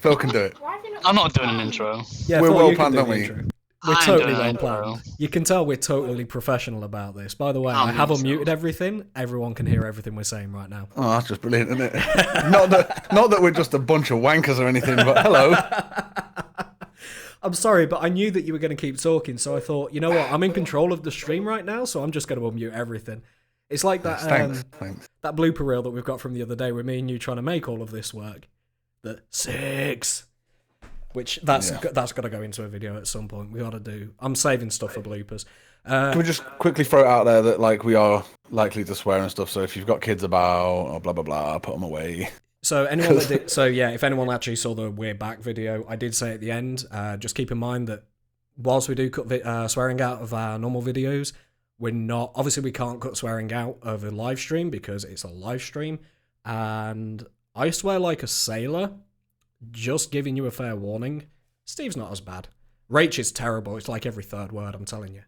Phil can do it. I'm not doing an intro. Yeah, We're Phil, well you can planned, do aren't the we? intro. We're I'm totally doing well an intro. planned. You can tell we're totally professional about this. By the way, I have unmuted everything. Everyone can hear everything we're saying right now. Oh, that's just brilliant, isn't it? not that we're just a bunch of wankers or anything, but hello. I'm sorry, but I knew that you were going to keep talking, so I thought, you know what? I'm in control of the stream right now, so I'm just going to unmute everything. It's like that Thanks. that blooper reel that we've got from the other day with me and you trying to make all of this work. The 6. Which that's got to go into a video at some point. We got to do. I'm saving stuff for bloopers. Can we just quickly throw it out there that like we are likely to swear and stuff. So if you've got kids about or blah blah blah, put them away. So anyone that did, so yeah, if anyone actually saw the "We're Back" video, I did say at the end. Just keep in mind that whilst we do cut swearing out of our normal videos, we're not. Obviously, we can't cut swearing out of a live stream because it's a live stream, and I swear like a sailor. Just giving you a fair warning. Steve's not as bad. Rach is terrible. It's like every third word, I'm telling you.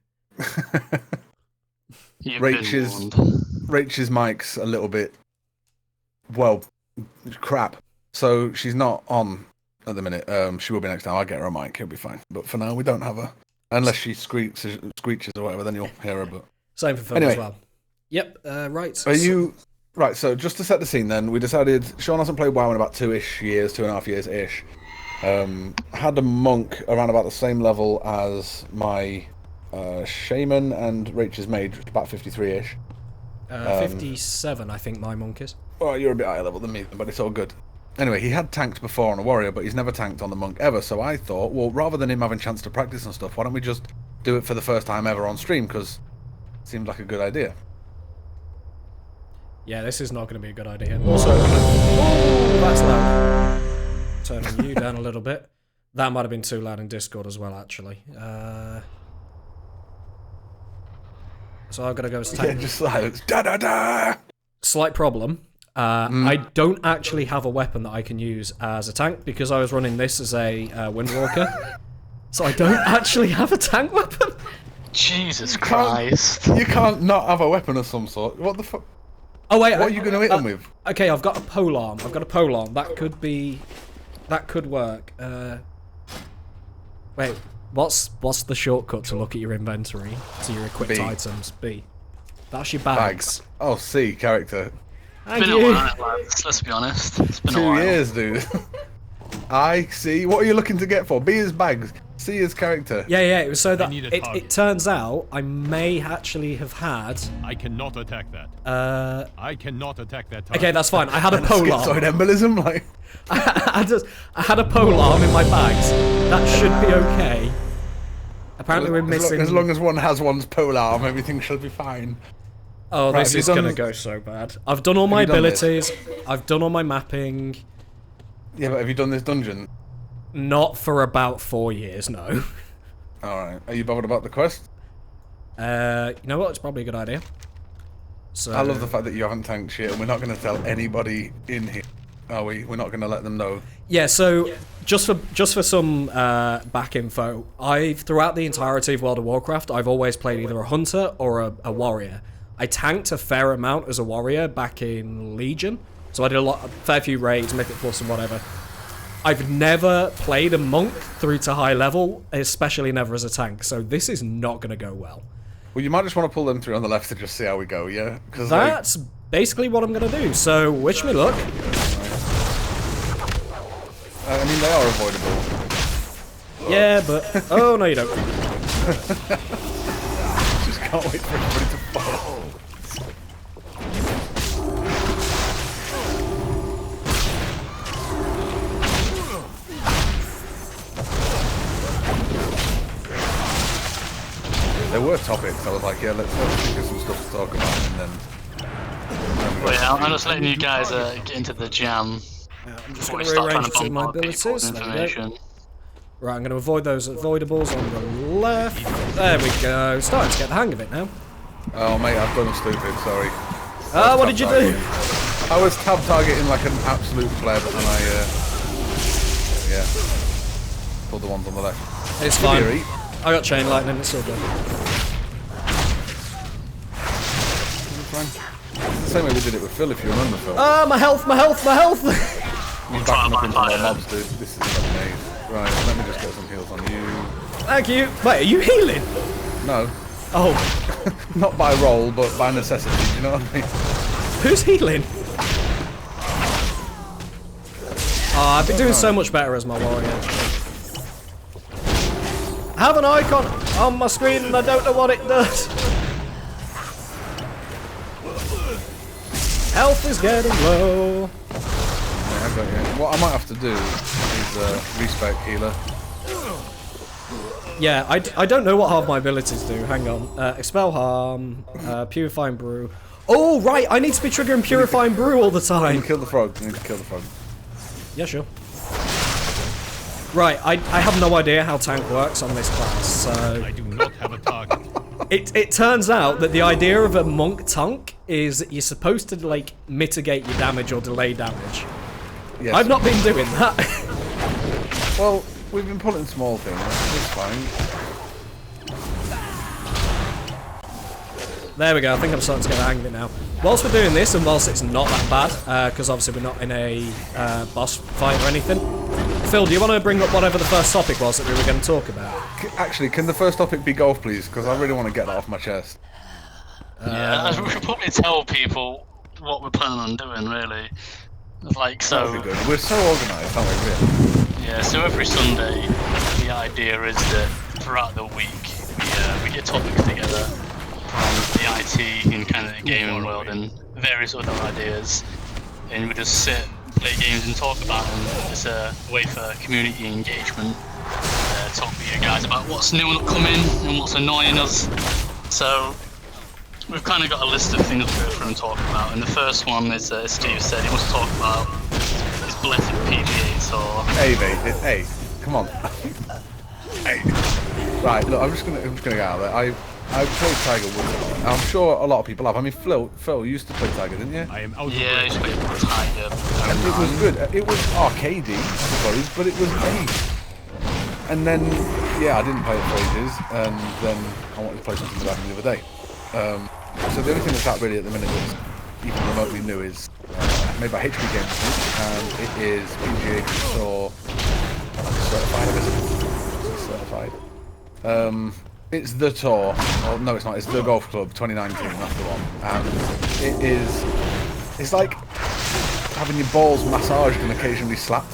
Rach's mic's a little bit, well, crap. So she's not on at the minute. She will be next time. I'll get her a mic. It'll be fine. But for now, we don't have her. Unless she screeches or whatever, then you'll hear her. But same for Phil as well. Yep, right. Are you... Right, so just to set the scene then, we decided Sean hasn't played WoW in about 2-ish years, 2.5 years-ish. Had a monk around about the same level as my shaman and Rach's mage, about 53-ish. 57, I think my monk is. Well, you're a bit higher level than me, but it's all good. Anyway, he had tanked before on a warrior, but he's never tanked on the monk ever, so I thought, well, rather than him having a chance to practice and stuff, why don't we just do it for the first time ever on stream, because it seemed like a good idea. Yeah, this is not going to be a good idea. Also, oh, that's loud. Turning you down a little bit. That might have been too loud in Discord as well, actually. So I've got to go as tank. Yeah, just silence. Da-da-da! Slight problem. I don't actually have a weapon that I can use as a tank because I was running this as a Windwalker. So I don't actually have a tank weapon. Jesus Christ. You can't not have a weapon of some sort. What the fuck? Oh wait, what are you going to hit them with? Okay, I've got a polearm. That could be... That could work. Wait, what's the shortcut to look at your inventory? To your equipped items? B. That's your bags. Oh, C, character. Thank It's you. been a while, lads, let's be honest. It's been 2 a while. years, dude. I, C. What are you looking to get for? B is bags. C is character. Yeah, it was so that it turns out I may actually have had... I cannot attack that. I cannot attack that target. Okay, that's fine. I had a polearm. Schizoid embolism, like... I had a polearm in my bags. That should be okay. Apparently we're missing... As long as one has one's polearm, everything should be fine. Oh, Right, this is going to go so bad. I've done all my abilities. I've done all my mapping. Yeah, but have you done this dungeon? Not for about 4 years, no. Alright. Are you bothered about the quest? You know what? It's probably a good idea. So I love the fact that you haven't tanked shit and we're not going to tell anybody in here, are we? We're not going to let them know. Yeah, so just for some back info, throughout the entirety of World of Warcraft, I've always played either a hunter or a warrior. I tanked a fair amount as a warrior back in Legion, so I did a fair few raids, Mythic Plus and whatever. I've never played a monk through to high level, especially never as a tank, so this is not going to go well. Well, you might just want to pull them through on the left to just see how we go, yeah? Cause that's basically what I'm going to do, so wish me luck. I mean, they are avoidable. Yeah, but... Oh, no you don't. Just can't wait for everybody to fall. There were topics. I was like, yeah, let's think of some stuff to talk about, and then... Wait, I'm just letting you guys get into the jam. Yeah, I'm just Before going we to start trying rearrange to to my bombard people with abilities. There we go. information. Right, I'm going to avoid those avoidables on the left. There we go. Starting to get the hang of it now. Oh, mate, I've done stupid, sorry. What did you do? I was tab targeting like an absolute pleb, and I, yeah, pulled the ones on the left. It's fine. I got chain lightning, it's all good. It's the same way we did it with Phil, if you remember, Phil. Ah, my health! He's backing up into more mobs, dude. This is fucking ace. Right, let me just get some heals on you. Thank you. Wait, are you healing? No. Oh. Not by role, but by necessity, do you know what I mean? Who's healing? Oh, I've been doing so much better as my warrior. I have an icon on my screen and I don't know what it does. Health is getting low. Yeah, I got you. What I might have to do is respec healer. Yeah, I don't know what half my abilities do. Hang on. Expel harm, purifying brew. Oh, right, I need to be triggering purifying brew all the You time. need to kill the frog. You need to kill the frog. Yeah, sure. Right, I have no idea how tank works on this class, so... I do not have a target. It turns out that the idea of a monk tank is that you're supposed to, like, mitigate your damage or delay damage. Yes. I've not been doing that. Well, we've been pulling small things. It's fine. There we go, I think I'm starting to get the hang of it now. Whilst we're doing this, and whilst it's not that bad, because obviously we're not in a boss fight or anything, Phil, do you want to bring up whatever the first topic was that we were going to talk about? Actually, can the first topic be golf, please? Because I really want to get that off my chest. Yeah, we should probably tell people what we're planning on doing, really. Like, That would so... be good. We're so organised, aren't we, really? Yeah, so every Sunday, the idea is that throughout the week, we get topics together from the IT and kind of the gaming world and various other ideas, and we just sit, play games and talk about them. It's a way for community engagement, talk with you guys about what's new and upcoming and what's annoying us. So we've kind of got a list of things to go through and talk about, and the first one is, as Steve said, he wants to talk about his blessed PGA tour. Hey, mate. Hey, come on. Hey. Right, look, I'm just gonna get out of there. I played Tiger Woods. I'm sure a lot of people have. I mean, Phil used to play Tiger, didn't you? I am out of Yeah, he's breath. played Tiger. And it was good. It was arcadey, I suppose, but it was ace. And then, yeah, I didn't play it for ages, and then I wanted to play something with him the other day. So the only thing that's out really at the minute that's even remotely new is made by HP Games, and it is PGA Tour certified, I guess it's certified. It's the tour. Oh, no, it's not. It's the Golf Club 2019. That's the one. And it's like having your balls massaged and occasionally slapped.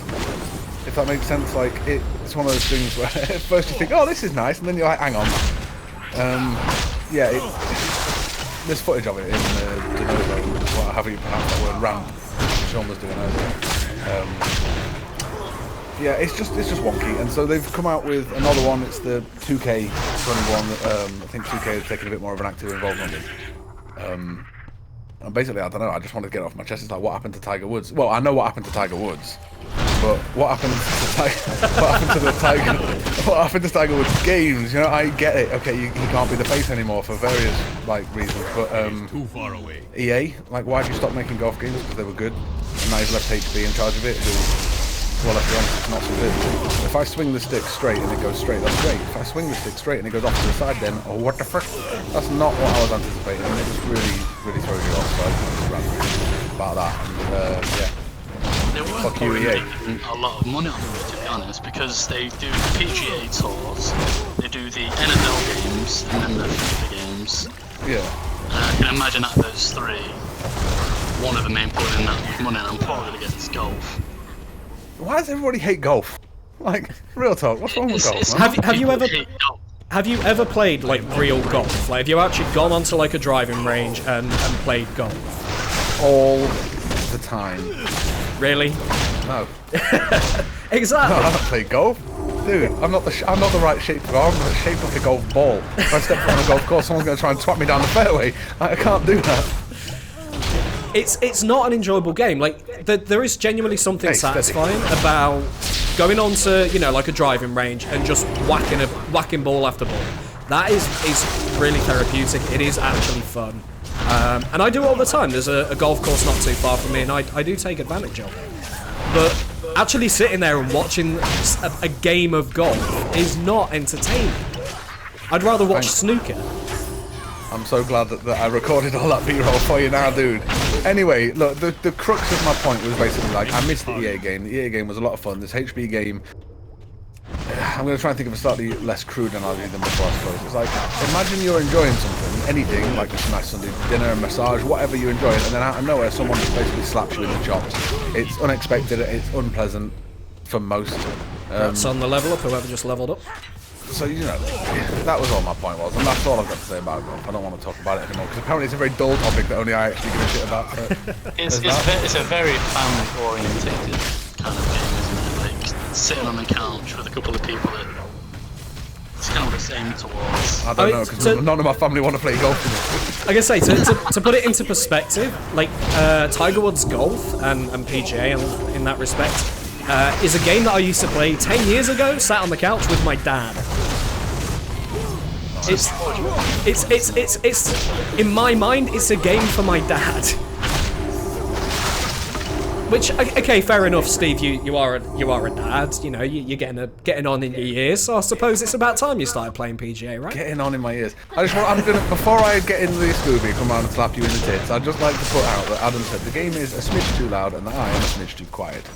If that makes sense. Like it's one of those things where at first you think, oh, this is nice, and then you're like, hang on. Yeah. There's footage of it in the Novo, however you pronounce that word, ramp. Sean was doing earlier. Yeah, it's just wonky, and so they've come out with another one. It's the 2K21. I think 2K has taken a bit more of an active involvement in. And basically, I don't know. I just wanted to get it off my chest. It's like, what happened to Tiger Woods? Well, I know what happened to Tiger Woods, but what happened to Tiger Woods games? You know, I get it. Okay, he can't be the face anymore for various reasons, but Too far away. EA, like, why did you stop making golf games? Because they were good, and now you've left HP in charge of it. Well, let's be honest, it's not so good. If I swing the stick straight and it goes straight, that's great. If I swing the stick straight and it goes off to the side, then, oh, what the frick? That's not what I was anticipating, and it just really throws you off, so I just ran about that, and, yeah. They were Fuck you, EA. making a lot of money on it, to be honest, because they do the PGA tours, they do the NFL games, and then the FIFA games. Yeah. I can imagine out of those three, one of the main pulling in that much money, and I'm probably going to get this golf. Why does everybody hate golf? Like, real talk, what's wrong with golf, man? Have you ever played like real golf? Like, have you actually gone onto like a driving range and played golf? All the time. Really? No. Exactly. No, I haven't played golf. Dude, I'm not the right shape of I'm the shape of the golf ball. If I step foot on a golf course, someone's going to try and twat me down the fairway. I can't do that. It's not an enjoyable game. Like, there is genuinely something Steady. satisfying about going onto, you know, like a driving range and just whacking ball after ball. That is really therapeutic. It is actually fun. And I do it all the time. There's a golf course not too far from me, and I do take advantage of it. But actually sitting there and watching a game of golf is not entertaining. I'd rather watch snooker. I'm so glad that I recorded all that B-roll for you now, dude. Anyway, look, the crux of my point was basically like, I missed the EA game. The EA game was a lot of fun. This HB game, I'm going to try and think of a slightly less crude analogy than before, I suppose. It's like, imagine you're enjoying something, anything, like a nice Sunday dinner, a massage, whatever you're enjoying, and then out of nowhere, someone just basically slaps you in the chops. It's unexpected, it's unpleasant for most. That's on the level up, whoever just leveled up. So, you know, that was all my point was, and that's all I've got to say about golf. I don't want to talk about it anymore, because apparently it's a very dull topic that only I actually give a shit about. It's a very family-orientated kind of game, isn't it? Like, sitting on the couch with a couple of people that it's kind of the same towards. I don't know, because none of my family want to play golf with me. Like I say, to put it into perspective, like, Tiger Woods Golf and PGA in that respect, is a game that I used to play 10 years ago, sat on the couch with my dad. It's in my mind, it's a game for my dad. Which, okay, fair enough, Steve. You are a dad. You know, you're getting on in your years. So I suppose it's about time you started playing PGA, right? Getting on in my ears. Before I get into the Scooby, come around and slap you in the tits, I'd just like to put out that Adam said the game is a smidge too loud and that I am a smidge too quiet.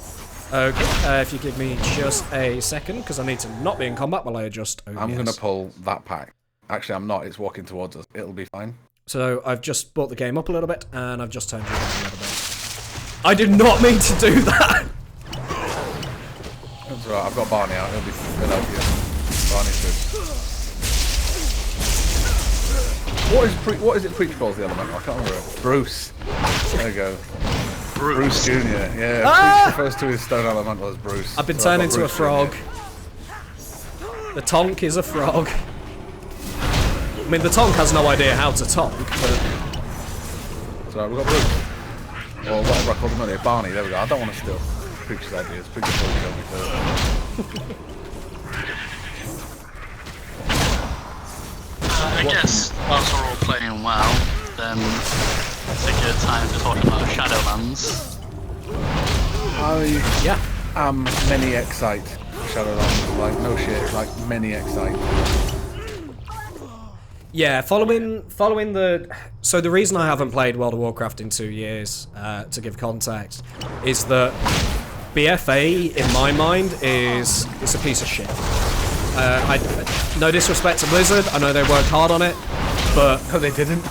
Okay, if you give me just a second, because I need to not be in combat while I adjust OBS. I'm going to pull that pack. Actually, I'm not. It's walking towards us. It'll be fine. So I've just brought the game up a little bit, and I've just turned you down a little bit. I did not mean to do that! That's right. I've got Barney out. He'll help you. Barney's good. What is it Preach calls the elemental? I can't remember. Bruce. There you go. Bruce Jr. Yeah, Preach refers to his stone elemental as Bruce. I've been turned into a frog. Jr. The Tonk is a frog. I mean, the Tonk has no idea how to tonk, but... So we've got Bruce. Or whatever I called him earlier, Barney, there we go. I don't want to steal Preach's ideas. Preach is probably going to be I guess whilst we're all playing WoW, then it's a good time to talk about Shadowlands. I am many excite Shadowlands, like no shit, like many excite. Yeah, following the... So the reason I haven't played World of Warcraft in 2 years, to give context, is that BFA, in my mind, is a piece of shit. No disrespect to Blizzard, I know they worked hard on it, but... No, they didn't.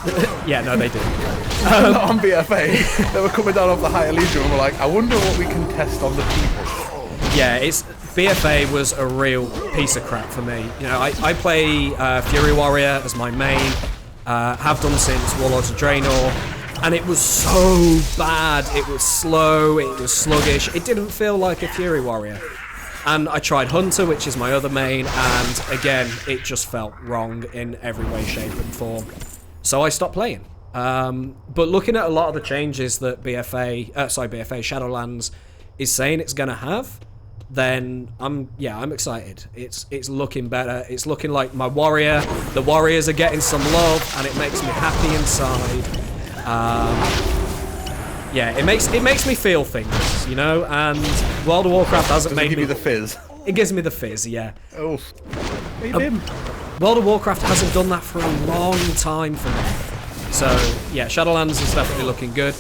Yeah, no, they didn't. Not on BFA. They were coming down off the Higher Legion and were like, I wonder what we can test on the people. Yeah, BFA was a real piece of crap for me. You know, I play Fury Warrior as my main, have done since Warlords of Draenor, and it was so bad. It was slow, it was sluggish, it didn't feel like a Fury Warrior. And I tried Hunter, which is my other main, and again, it just felt wrong in every way, shape, and form. So I stopped playing. But looking at a lot of the changes that BFA Shadowlands is saying it's gonna have, then I'm excited. It's looking better. It's looking like my warrior. The warriors are getting some love, and it makes me happy inside. Yeah, it makes me feel things, you know. And World of Warcraft hasn't made me. Does it give you the fizz? It gives me the fizz, yeah. Oh, leave him. World of Warcraft hasn't done that for a long time for me. So yeah, Shadowlands is definitely looking good.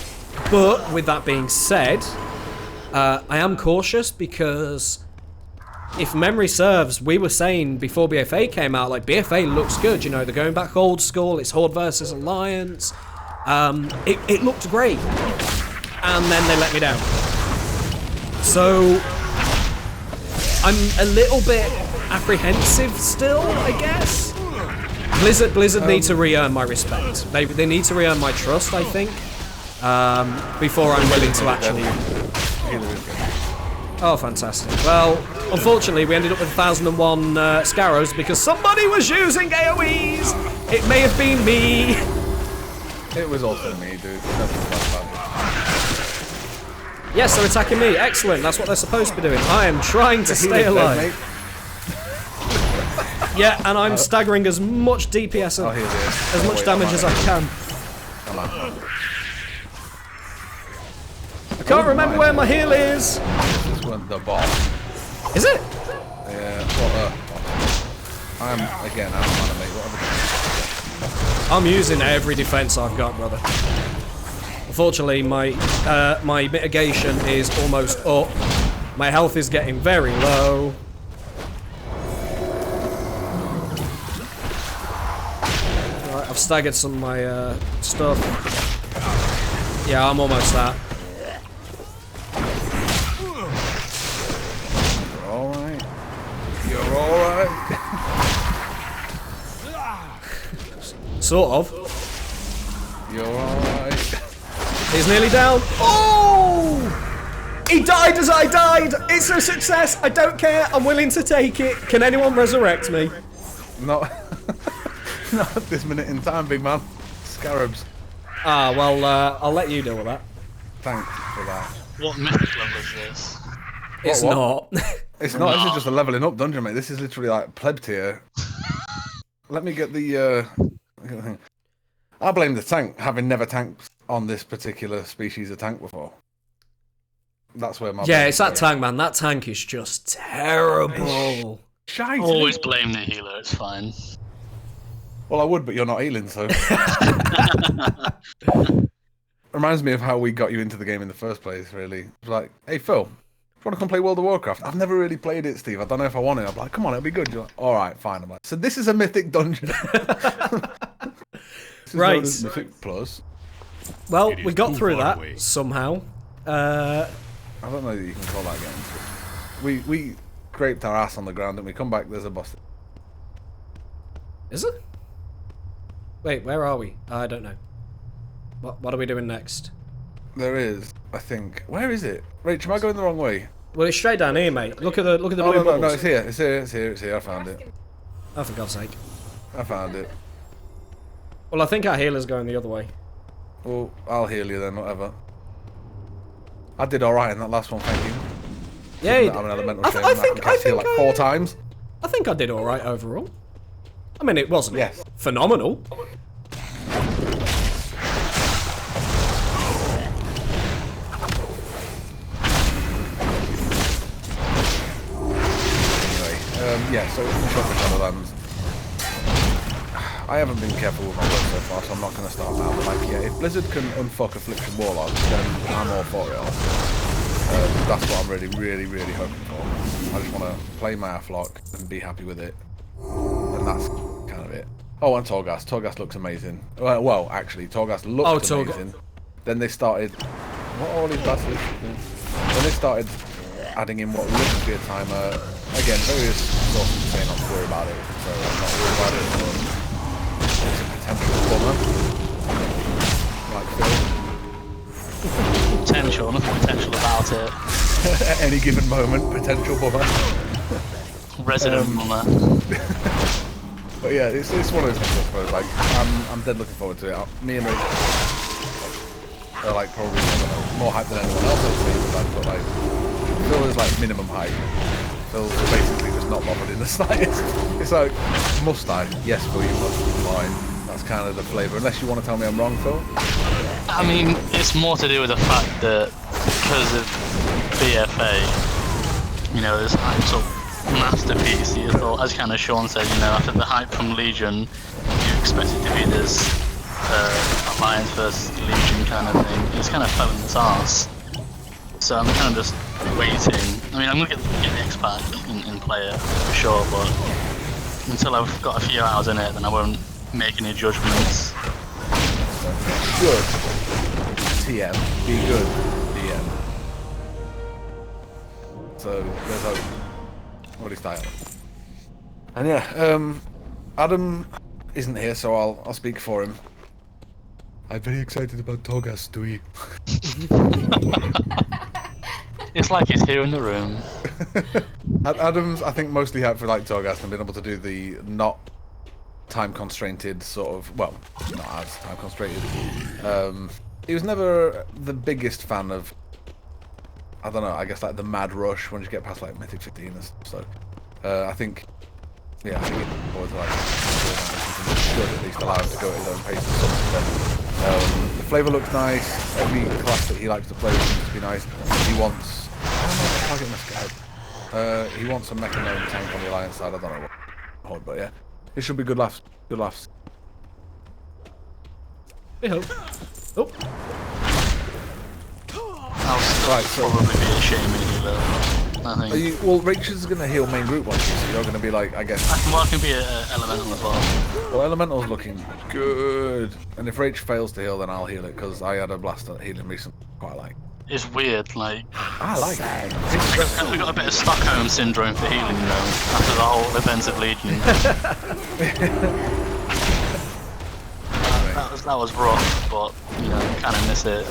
But with that being said, I am cautious because if memory serves, we were saying before BFA came out, like, BFA looks good, you know, they're going back old school, it's Horde versus Alliance. It looked great. And then they let me down. So I'm a little bit apprehensive still, I guess. Blizzard need to re-earn my respect. They need to re-earn my trust, I think, before I'm willing to actually... Oh, fantastic. Well, unfortunately, we ended up with 1001 Scarrows because somebody was using AoEs! It may have been me! It was also me, dude. Yes, they're attacking me. Excellent. That's what they're supposed to be doing. I am trying to stay alive. Yeah, and I'm staggering as much DPS and as much damage as I can. Come on. I can't remember where my heal is. This one's the ball. Is it? Yeah, what I'm anime, whatever. I'm using every defense I've got, brother. Unfortunately, my mitigation is almost up. My health is getting very low. Right, I've staggered some of my stuff. Yeah, I'm almost there. You're alright. You're alright. Sort of. You're alright. He's nearly down. Oh! He died as I died! It's a success! I don't care, I'm willing to take it. Can anyone resurrect me? Not, not at this minute in time, big man. Scarabs. Ah, well, I'll let you deal with that. Thanks for that. What mythic level is this? It's What? not. It's not, this is just a leveling up dungeon, mate. This is literally like pleb tier. Let me get the, I blame the tank, having never tanked on this particular species of tank before. That's where my... Yeah, it's that tank, man. That tank is just terrible. Shite. Always blame the healer, it's fine. Well, I would, but you're not healing, so... Reminds me of how we got you into the game in the first place, really. It was like, hey, Phil, do you want to come play World of Warcraft? I've never really played it, Steve. I don't know if I want it. I'm like, come on, it'll be good. You're like, all right, fine. I'm like, so this is a mythic dungeon. This is Right. known as Mythic Plus. Well, It is we got too through far that away. somehow. I don't know that you can call that game. We scraped our ass on the ground and we come back, there's a boss. Is it? Wait, where are we? I don't know. What are we doing next? There is, I think. Where is it? Rach, am I going the wrong way? Well, it's straight down here, mate. Look at the blue Oh, no, bubbles. it's here. It's here. It's here. It's here. I found it. Oh, for God's sake. I found it. Well, I think our healer's going the other way. Well, I'll heal you then, whatever. I did alright in that last one, thank you. Yeah, you I'm an elemental I shame. th- I think- can cast heal like 4 times. I think I did all right overall. I mean, it wasn't Yes. phenomenal. Anyway, yeah, so shot for Shadowlands. I haven't been careful with my work so far, so I'm not going to start now. But like, yeah, if Blizzard can unfuck Affliction Warlock, then I'm all for it. That's what I'm really, really, really hoping for. I just want to play my Afflock and be happy with it. And that's kind of it. Oh, and Torghast. Torghast looks amazing. Well, actually, Torghast looked amazing. Then they started... What are all these bastards? Then they started adding in what looks to be a timer. Again, various sources saying not to worry about it, so I'm not worried about it. But it's a potential bummer. Like Phil. Potential, nothing potential about it. At any given moment, potential bummer. Resident mummer. But yeah, it's one of those things, I suppose. Like, I'm dead looking forward to it. Me and Rich are like probably, I don't know, more hyped than anyone else I've seen. But like, Phil is like minimum hype. Phil's basically just not bothered in the slightest. It's like, must I? Yes, Phil, you must. Fine. That's kind of the flavour. Unless you want to tell me I'm wrong, Phil. I mean, it's more to do with the fact that because of BFA, you know, there's actual masterpiece. You thought, as kind of Sean said, you know, after the hype from Legion, you expect it to be this Alliance versus Legion kind of thing. It's kind of fell in its arse. So I'm kind of just waiting. I mean, I'm going to get the X-Pack in player for sure, but until I've got a few hours in it, then I won't make any judgments. Good. TM. Be good. DM. So, there's hope. What is that? And yeah, Adam isn't here, so I'll speak for him. I'm very excited about Torghast, do you? It's like he's here in the room. Adam's, I think, mostly hyped for like Torghast and being able to do the not time constrained sort of, well, not as time constrained. He was never the biggest fan of, I don't know, I guess like the mad rush when you get past like Mythic 15 and stuff. So I think, yeah, I think it's always like good, at least allow him to go at his own pace and stuff. The flavour looks nice. Every class that he likes to play seems to be nice. He wants, I don't know if I'll get this guy. He wants a mecha gnome tank on the Alliance side. I don't know what, but yeah, it should be good laughs. Good laughs. We hope. Oh. I'll still Right, so- probably be a shaming healer. I think. Well, Rachel's going to heal main group watches, so you're going to be like, I guess. I can be an elemental as well. Well, Elemental's looking good. And if Rach fails to heal, then I'll heal it, because I had a blast at healing recently. Quite like. It's weird, like. I like it. It's stressful. We got a bit of Stockholm syndrome for healing, you know, after the whole events of Legion. that was rough, but you know, kind of miss it.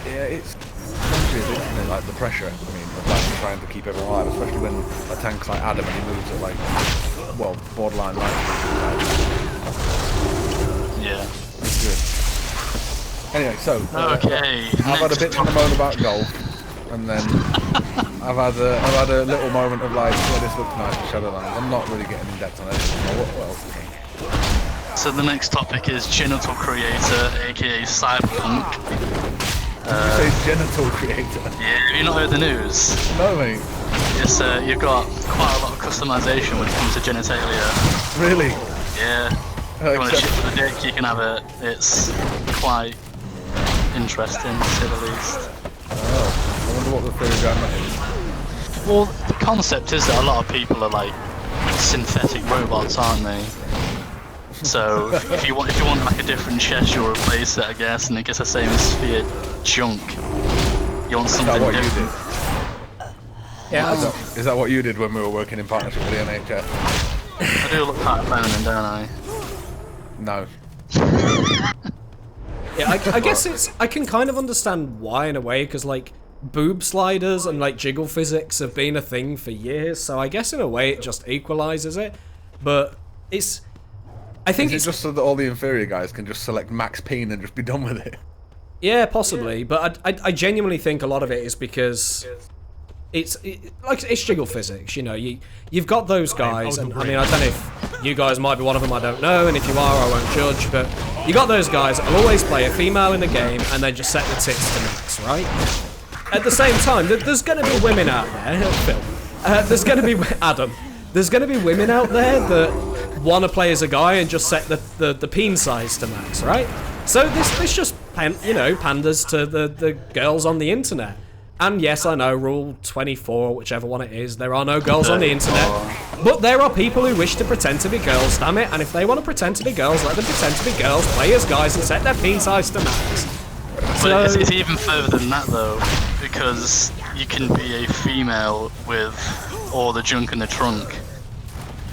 Yeah, it's essentially, isn't it, like the pressure. I mean, of like trying to keep everyone alive, especially when a tank's like Adam and he moves at like, well, borderline life. Yeah. It's good. Anyway, so Okay. I've had a bit to moan about golf, and then I've had a little moment of like, yeah, this looks nice for Shadowlands. I'm not really getting in depth on it. What else? So the next topic is Genital Creator, aka Cyberpunk. Did you say genital creator? Yeah, have you not heard the news? No, mate. Yes, you've got quite a lot of customization when it comes to genitalia. Really? Yeah. If you want to ship for the dick, you can have it. It's quite interesting, to say the least. Oh, I wonder what the theory behind that is. Well, the concept is that a lot of people are like synthetic robots, aren't they? So if you want like a different chest, you'll replace it, I guess, and it gets the same sphere junk. You want something Is that what different. you did? Yeah, Is that what you did when we were working in partnership with the NHS? I do look quite feminine, don't I? No. yeah. I guess I can kind of understand why in a way, because like boob sliders and like jiggle physics have been a thing for years. So I guess in a way it just equalizes it, but it's. I think Is it's it just so that all the inferior guys can just select max peen and just be done with it? yeah, possibly, but I genuinely think a lot of it is because it's jiggle physics. You know, you've got those guys, and I mean I don't know if you guys might be one of them. I don't know, and if you are, I won't judge. But you got those guys that will always play a female in the game and then just set the tits to max, right? At the same time, there's going to be women out there, Phil. There's going to be Adam. There's going to be women out there that want to play as a guy and just set the peen size to max, right? So this just panders to the girls on the internet. And yes, I know, Rule 24, whichever one it is, there are no girls on the internet. But there are people who wish to pretend to be girls, damn it. And if they want to pretend to be girls, let them pretend to be girls, play as guys, and set their peen size to max. But it's even further than that, though, because you can be a female with all the junk in the trunk,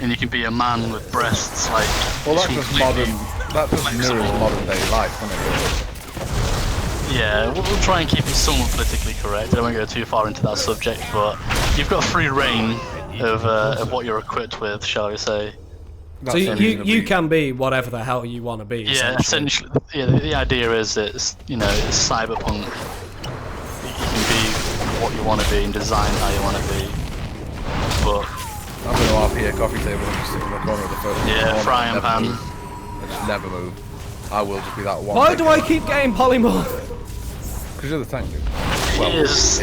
and you can be a man with breasts, like. Well, it's that's just completely modern. That just flexible. mirrors modern day life, doesn't it? Yeah, we'll try and keep it somewhat politically correct. I won't go too far into that subject, but you've got free reign of what you're equipped with, shall we say? So you can be whatever the hell you want to be. Yeah, essentially. Yeah, the idea is that it's cyberpunk. You can be what you want to be and design how you want to be. But I'm going to RP a coffee table and just sit in the corner of the first. yeah, frying pan. I just never move. I will just be that one. Why do I keep getting polymorph? Because you're the tank, dude. It is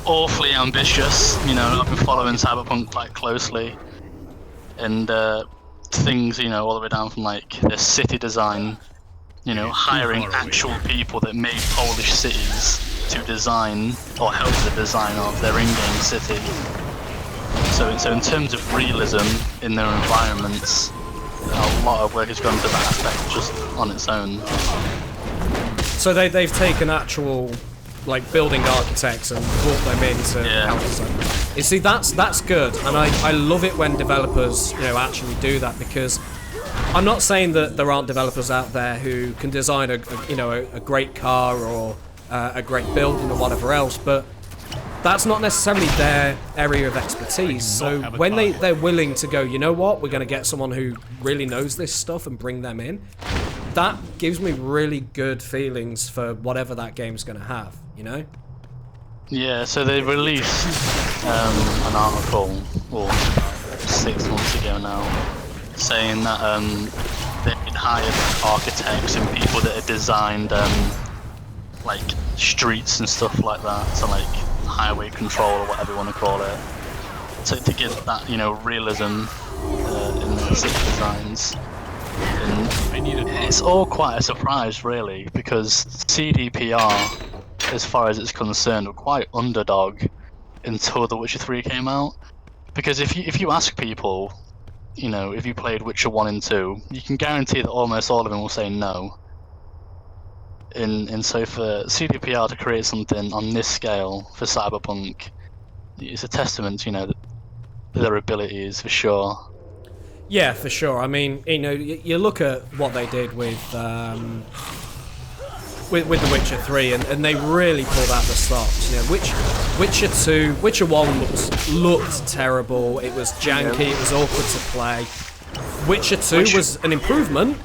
awfully ambitious. You know, I've been following Cyberpunk quite closely, and things, all the way down from like their city design. Hiring actual people that made Polish cities to design or help the design of their in-game city. So in terms of realism in their environments, a lot of work has gone into that aspect just on its own. So they've taken actual like building architects and brought them in to help design. You see, that's good, and I love it when developers actually do that, because I'm not saying that there aren't developers out there who can design a great car or a great building or whatever else, but that's not necessarily their area of expertise. So when they're willing to go, you know what, we're going to get someone who really knows this stuff and bring them in, that gives me really good feelings for whatever that game's going to have, Yeah, so they released an article, 6 months ago now, saying that they'd hired architects and people that had designed like streets and stuff like that, so like highway control or whatever you want to call it, to give that realism in the city designs. And it's all quite a surprise, really, because CDPR as far as it's concerned, were quite underdog until The Witcher 3 came out. Because if you ask people, you know, if you played Witcher 1 and 2, you can guarantee that almost all of them will say no. And so for CDPR to create something on this scale for Cyberpunk, it's a testament, you know, to their abilities for sure. Yeah, for sure. I mean, you know, you look at what they did with The Witcher 3, and they really pulled out the stops. You know, Witcher 2, Witcher 1 looked terrible. It was janky. It was awkward to play. Witcher 2 was an improvement,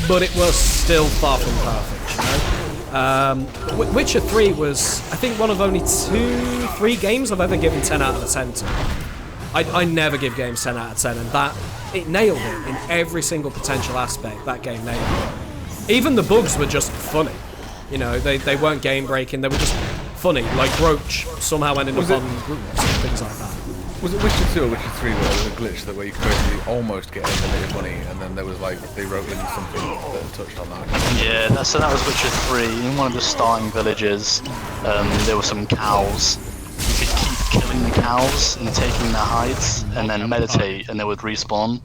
but it was still far from perfect. You know, Witcher 3 was, I think, one of only 2-3 games I've ever given 10 out of 10 to. I never give games 10 out of 10, and that it nailed it in every single potential aspect. That game nailed it. Even the bugs were just funny. You know, they weren't game breaking. They were just funny. Like Roach somehow ended up on groups and things like that. Was it Witcher 2 or Witcher 3 where there was a glitch where you could basically almost get unlimited money, and then there was like they wrote in something that touched on that? Yeah, so that was Witcher 3. In one of the starting villages, there were some cows. You could keep killing the cows and taking their hides, and then meditate, and they would respawn.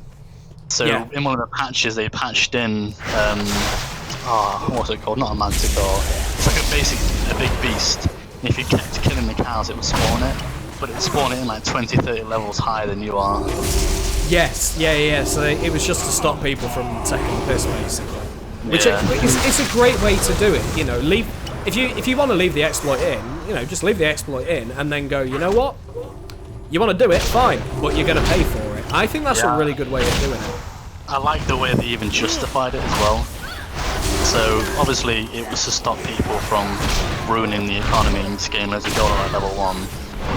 So in one of the patches, they patched in, what's it called? Not a manticore. It's like a big beast. And if you kept killing the cows, it would spawn it. But it would spawn it in like 20, 30 levels higher than you are. Yes, yeah. So it was just to stop people from taking the piss, basically. Which it's a great way to do it. You know, if you want to leave the exploit in, you know, just leave the exploit in, and then go, you know what? You want to do it, fine, but you're going to pay for it. I think that's a really good way of doing it. I like the way they even justified it as well. So obviously it was to stop people from ruining the economy and scaling as a goal at level 1.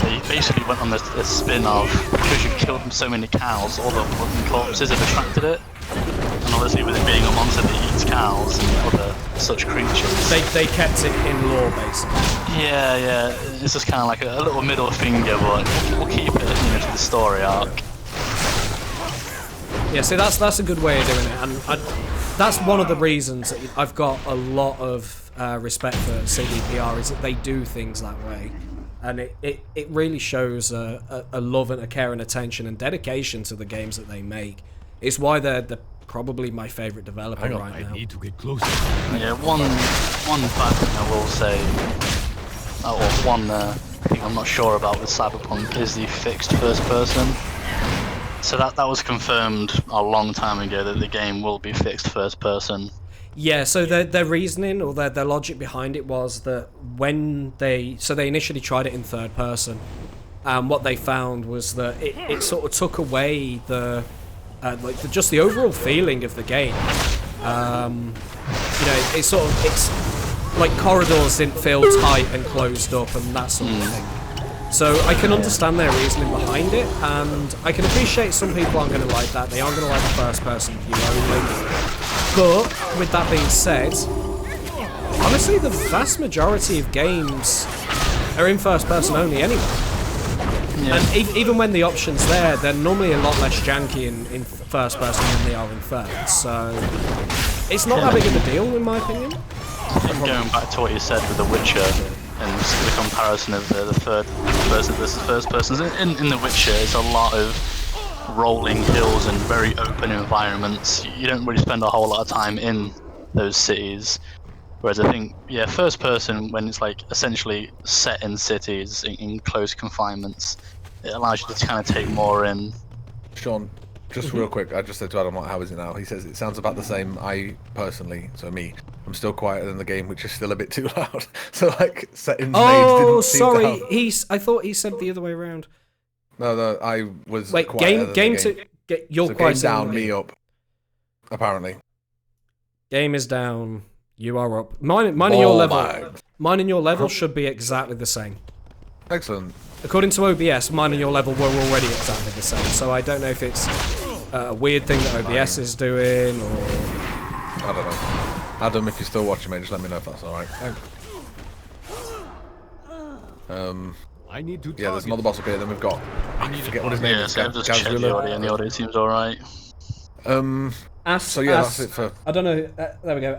They basically went on a spin of, because you've killed so many cows, all the wooden corpses have attracted it. And obviously with it being a monster that eats cows and other such creatures. They kept it in lore, basically. Yeah. It's just kind of like a little middle finger, but we'll keep it, you know, to the story arc. Yeah, see, that's a good way of doing it, and that's one of the reasons that I've got a lot of respect for CDPR, is that they do things that way, and it really shows a love and a care and attention and dedication to the games that they make. It's why they're probably my favourite developer right now. I need to get closer. Yeah, one bad thing I will say, one thing I'm not sure about with Cyberpunk is the fixed first person. So that was confirmed a long time ago that the game will be fixed first person. Yeah, so their reasoning or their logic behind it was that when they initially tried it in third person, and what they found was that it sort of took away just the overall feeling of the game. You know, it's like corridors didn't feel tight and closed up and that sort of thing. So I can understand their reasoning behind it, and I can appreciate some people aren't going to like that. They aren't going to like the first-person view only. But with that being said, honestly, the vast majority of games are in first-person only anyway. Yeah. And even when the option's there, they're normally a lot less janky in first-person than they are in third. So it's not that big of a deal, in my opinion. Going back to what you said with The Witcher, and the comparison of the third person versus first person. In The Witcher, it's a lot of rolling hills and very open environments. You don't really spend a whole lot of time in those cities. Whereas I think, first person, when it's like essentially set in cities, in close confinements, it allows you to kind of take more in. Sean, just real quick, I just said to Adam, how is it now? He says it sounds about the same. I personally, I'm still quieter than the game, which is still a bit too loud. So like settings. Oh, sorry. I thought he said the other way around. No, I was. Wait, game to you're so quieter. Game down, me up. Apparently. Game is down. You are up. Mine and your level. Mine and your level should be exactly the same. Excellent. According to OBS, mine and your level were already exactly the same. So I don't know if it's a weird thing that OBS is doing, or I don't know. Adam, if you're still watching, mate, just let me know if that's all right. I need to. Yeah, there's another boss up here. Then we've got. I forget what his name is. So I've just checked the audio, and the audio seems all right. That's it for. I don't know. There we go.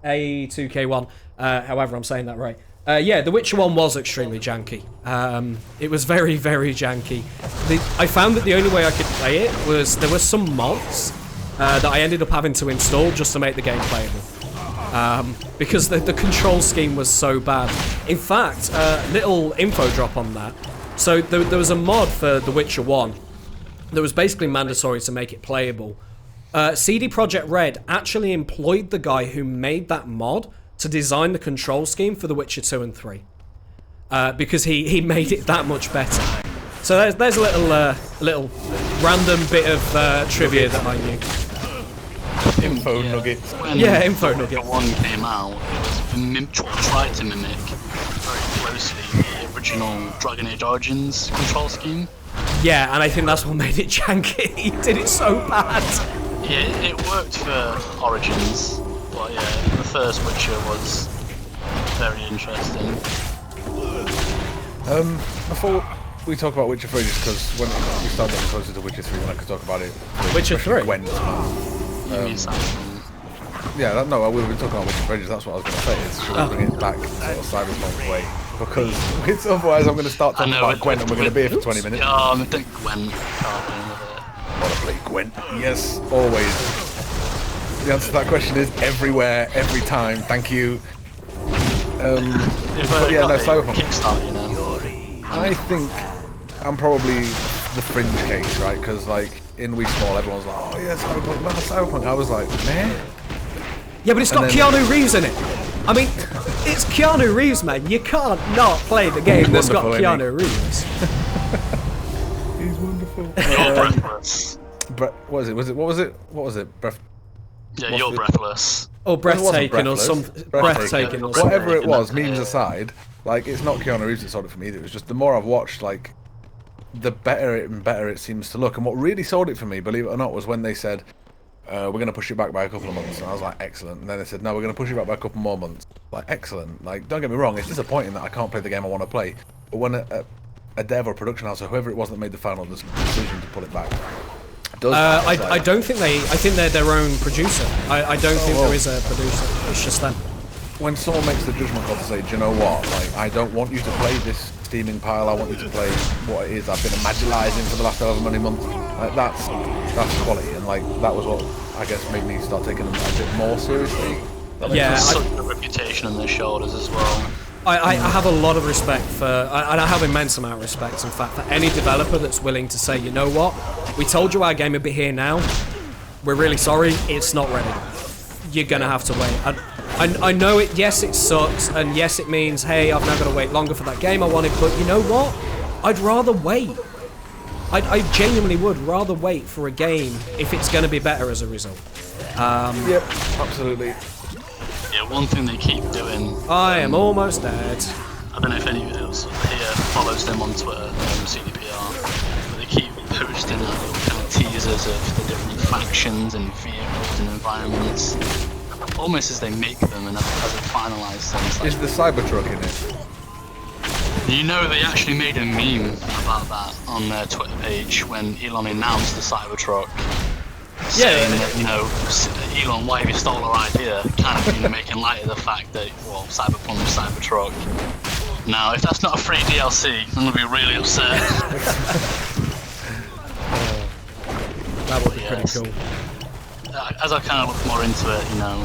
A2K1. However, I'm saying that right. Yeah, The Witcher 1 was extremely janky. It was very, very janky. I found that the only way I could play it was there were some mods that I ended up having to install just to make the game playable. Because the control scheme was so bad. In fact, little info drop on that. So there was a mod for The Witcher 1 that was basically mandatory to make it playable. CD Projekt Red actually employed the guy who made that mod to design the control scheme for The Witcher 2 and 3. Because he made it that much better. So there's a little random bit of trivia that I knew. Info nuggets. Yeah, info nuggets. One came out, it was tried to mimic very closely the original Dragon Age Origins control scheme. Yeah, and I think that's what made it janky. He did it so bad. Yeah, it worked for Origins, but yeah, the first Witcher was very interesting. Before we talk about Witcher 3, just because when we start getting closer to Witcher 3, then I could talk about it. Witcher 3? Gwent. You mean Cyberpunk? Yeah, no, we were talking about Witcher Bridges, that's what I was going to say, is should we bring it back sort of Cyberpunk way? Because it's, otherwise I'm going to start talking about Gwent and we're going to be here for 20 minutes. I think Gwent can't win with it. Want to play Gwent? Yes, always. The answer to that question is everywhere, every time, thank you. But yeah, no, Cyberpunk. Kickstart, you know. I think I'm probably the fringe case, right? Because, like, in Wii Small, everyone's like, oh yeah, Cyberpunk, man, Cyberpunk. I was like, man. Yeah, but it's got Keanu Reeves in it. I mean, it's Keanu Reeves, man. You can't not play the game that's got Keanu Reeves. He's wonderful. You're breathless. What was it? Yeah, you're breathless. Or breathtaking, or some breathtaking, or something. Whatever it was, memes aside, like, it's not Keanu Reeves that sold it for me either. It was just the more I've watched, like, the better it seems to look. And what really sold it for me, believe it or not, was when they said, we're going to push it back by a couple of months. And I was like, excellent. And then they said, no, we're going to push it back by a couple more months. Like, excellent. Like, don't get me wrong, it's disappointing that I can't play the game I want to play. But when a dev or production house or whoever it was that made the final decision to pull it back does I don't think I think they're their own producer. I don't think there is a producer. It's just them. When someone makes the judgment call to say, do you know what, like, I don't want you to play this steaming pile, I want you to play what it is I've been imaginising for the last however many months, like, that's quality, and like, that was what I guess made me start taking them a bit more seriously. Yeah, such a reputation on their shoulders as well. I have a lot of respect for, and I have immense amount of respect, in fact, for any developer that's willing to say, you know what, we told you our game would be here now, we're really sorry, it's not ready. You're gonna have to wait. I know it, yes it sucks, and yes it means, hey, I've now got to wait longer for that game I wanted, but you know what? I'd rather wait. I genuinely would rather wait for a game if it's going to be better as a result. Yep, absolutely. Yeah, one thing they keep doing... I am almost dead. I don't know if any of you here follows them on Twitter, CDPR, but they keep posting little kind of teasers of the different factions and vehicles and environments. Almost as they make them and as they finalise them. Is the Cybertruck in it? You know, they actually made a meme about that on their Twitter page when Elon announced the Cybertruck. Saying that, you know, Elon, why have you stole our idea? Kind of, you know, making light of the fact that, well, Cyberpunk, Cybertruck. Now, if that's not a free DLC, I'm going to be really upset. That would be pretty cool. As I kind of look more into it, you know,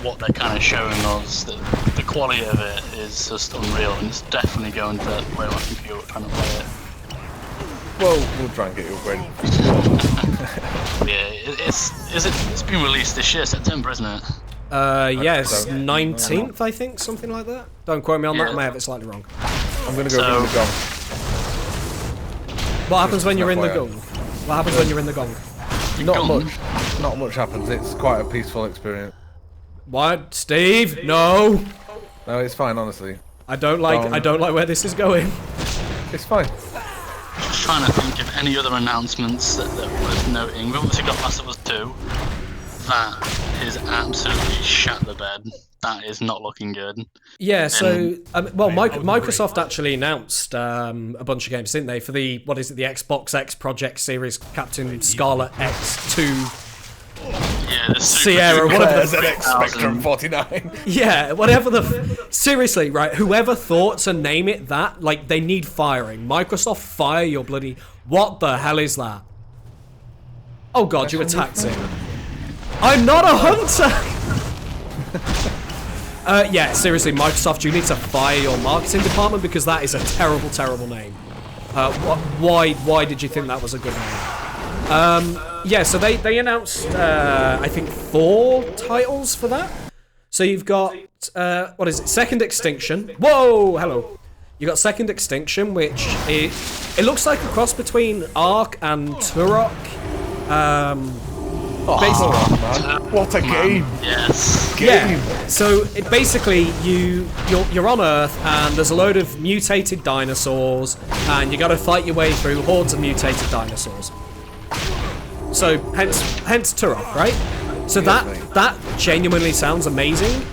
what they're kind of showing us, the quality of it is just unreal, and it's definitely going to blow my computer trying to play it. Well, we'll try and get you upgraded. Yeah, it's been released this year, September, isn't it? Yes, 19th, I think, something like that. Don't quote me on that, I may have it slightly wrong. I'm going to go ring the gong. What happens when you're in the gong? What happens when you're in the gong? Not much happens. It's quite a peaceful experience. What, Steve? No. No, it's fine, honestly. I don't like where this is going. It's fine. Just trying to think of any other announcements that are worth noting. We've obviously got Last of Us 2. That is absolutely shat the bed. That is not looking good. Yeah, so Microsoft actually announced a bunch of games, didn't they? For the the Xbox X Project Series, Captain Scarlet X2. Yeah, Yeah, the Sierra, whatever the ZX Spectrum 49. Yeah, whatever seriously, right? Whoever thought to name it that, like, they need firing. Microsoft, fire your bloody. What the hell is that? Oh god, you attacked it. I'm not a hunter. Yeah, seriously, Microsoft, you need to fire your marketing department because that is a terrible, terrible name. Why did you think that was a good name? Yeah, so they announced, I think, 4 titles for that. So you've got, what is it? Second Extinction. Whoa, hello. You got Second Extinction, which it looks like a cross between Ark and Turok. Man. What a game! Yes. Yeah. So it basically you're on Earth and there's a load of mutated dinosaurs and you got to fight your way through hordes of mutated dinosaurs. So hence Turok, right? So that genuinely sounds amazing,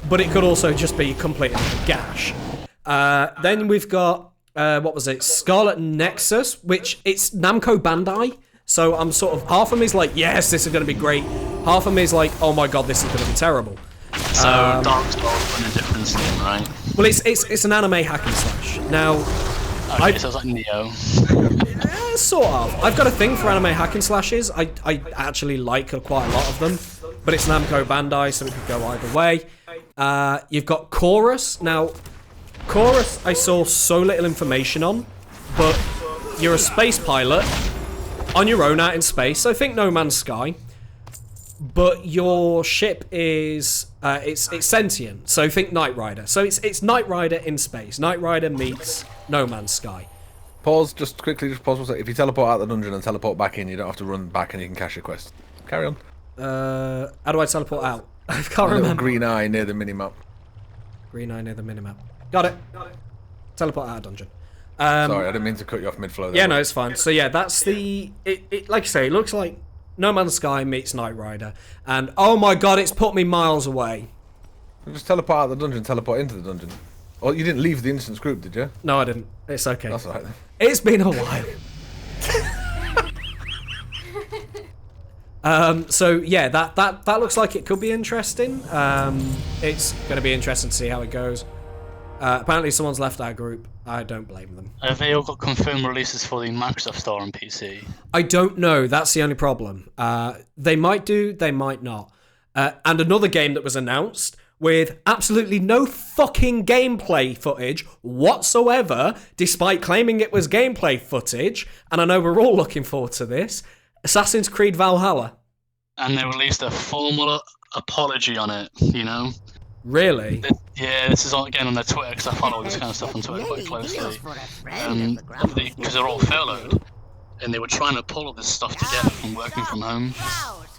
but it could also just be completely gash. Then we've got what was it? Scarlet Nexus, which it's Namco Bandai. So I'm sort of, half of me is like, yes, this is going to be great. Half of me is like, oh my god, this is going to be terrible. So Dark Souls in a different skin, right? Well, it's an anime hack and slash. Now, okay, so it's like Neo. Sort of. I've got a thing for anime hack and slashes. I actually like quite a lot of them, but it's Namco Bandai, so it could go either way. You've got Chorus. Now, Chorus I saw so little information on, but you're a space pilot on your own out in space, so think No Man's Sky. But your ship is it's sentient, so think Knight Rider. So it's Knight Rider in space. Knight Rider meets No Man's Sky. Pause, just quickly, just pause for a second. If you teleport out the dungeon and teleport back in, you don't have to run back and you can cash your quest. Carry on. How do I teleport out? I can't A little remember. green eye near the minimap. Green eye near the minimap. Got it. Teleport out of dungeon. Sorry, I didn't mean to cut you off mid-flow there. Yeah, no, it's fine. So yeah, that's the... It like I say, it looks like No Man's Sky meets Knight Rider. And oh my god, it's put me miles away. Just teleport out of the dungeon, teleport into the dungeon. Oh, you didn't leave the instance group, did you? No, I didn't. It's okay. That's alright then. It's been a while. So yeah, that looks like it could be interesting. It's going to be interesting to see how it goes. Apparently someone's left our group. I don't blame them. Have they all got confirmed releases for the Microsoft Store on PC? I don't know. That's the only problem. They might do, they might not. And another game that was announced with absolutely no fucking gameplay footage whatsoever, despite claiming it was gameplay footage, and I know we're all looking forward to this, Assassin's Creed Valhalla. And they released a formal apology on it, you know? Really? Yeah, this is all again on their Twitter, because I follow this kind of stuff on Twitter quite closely. Because they're all furloughed, and they were trying to pull all this stuff together from working from home,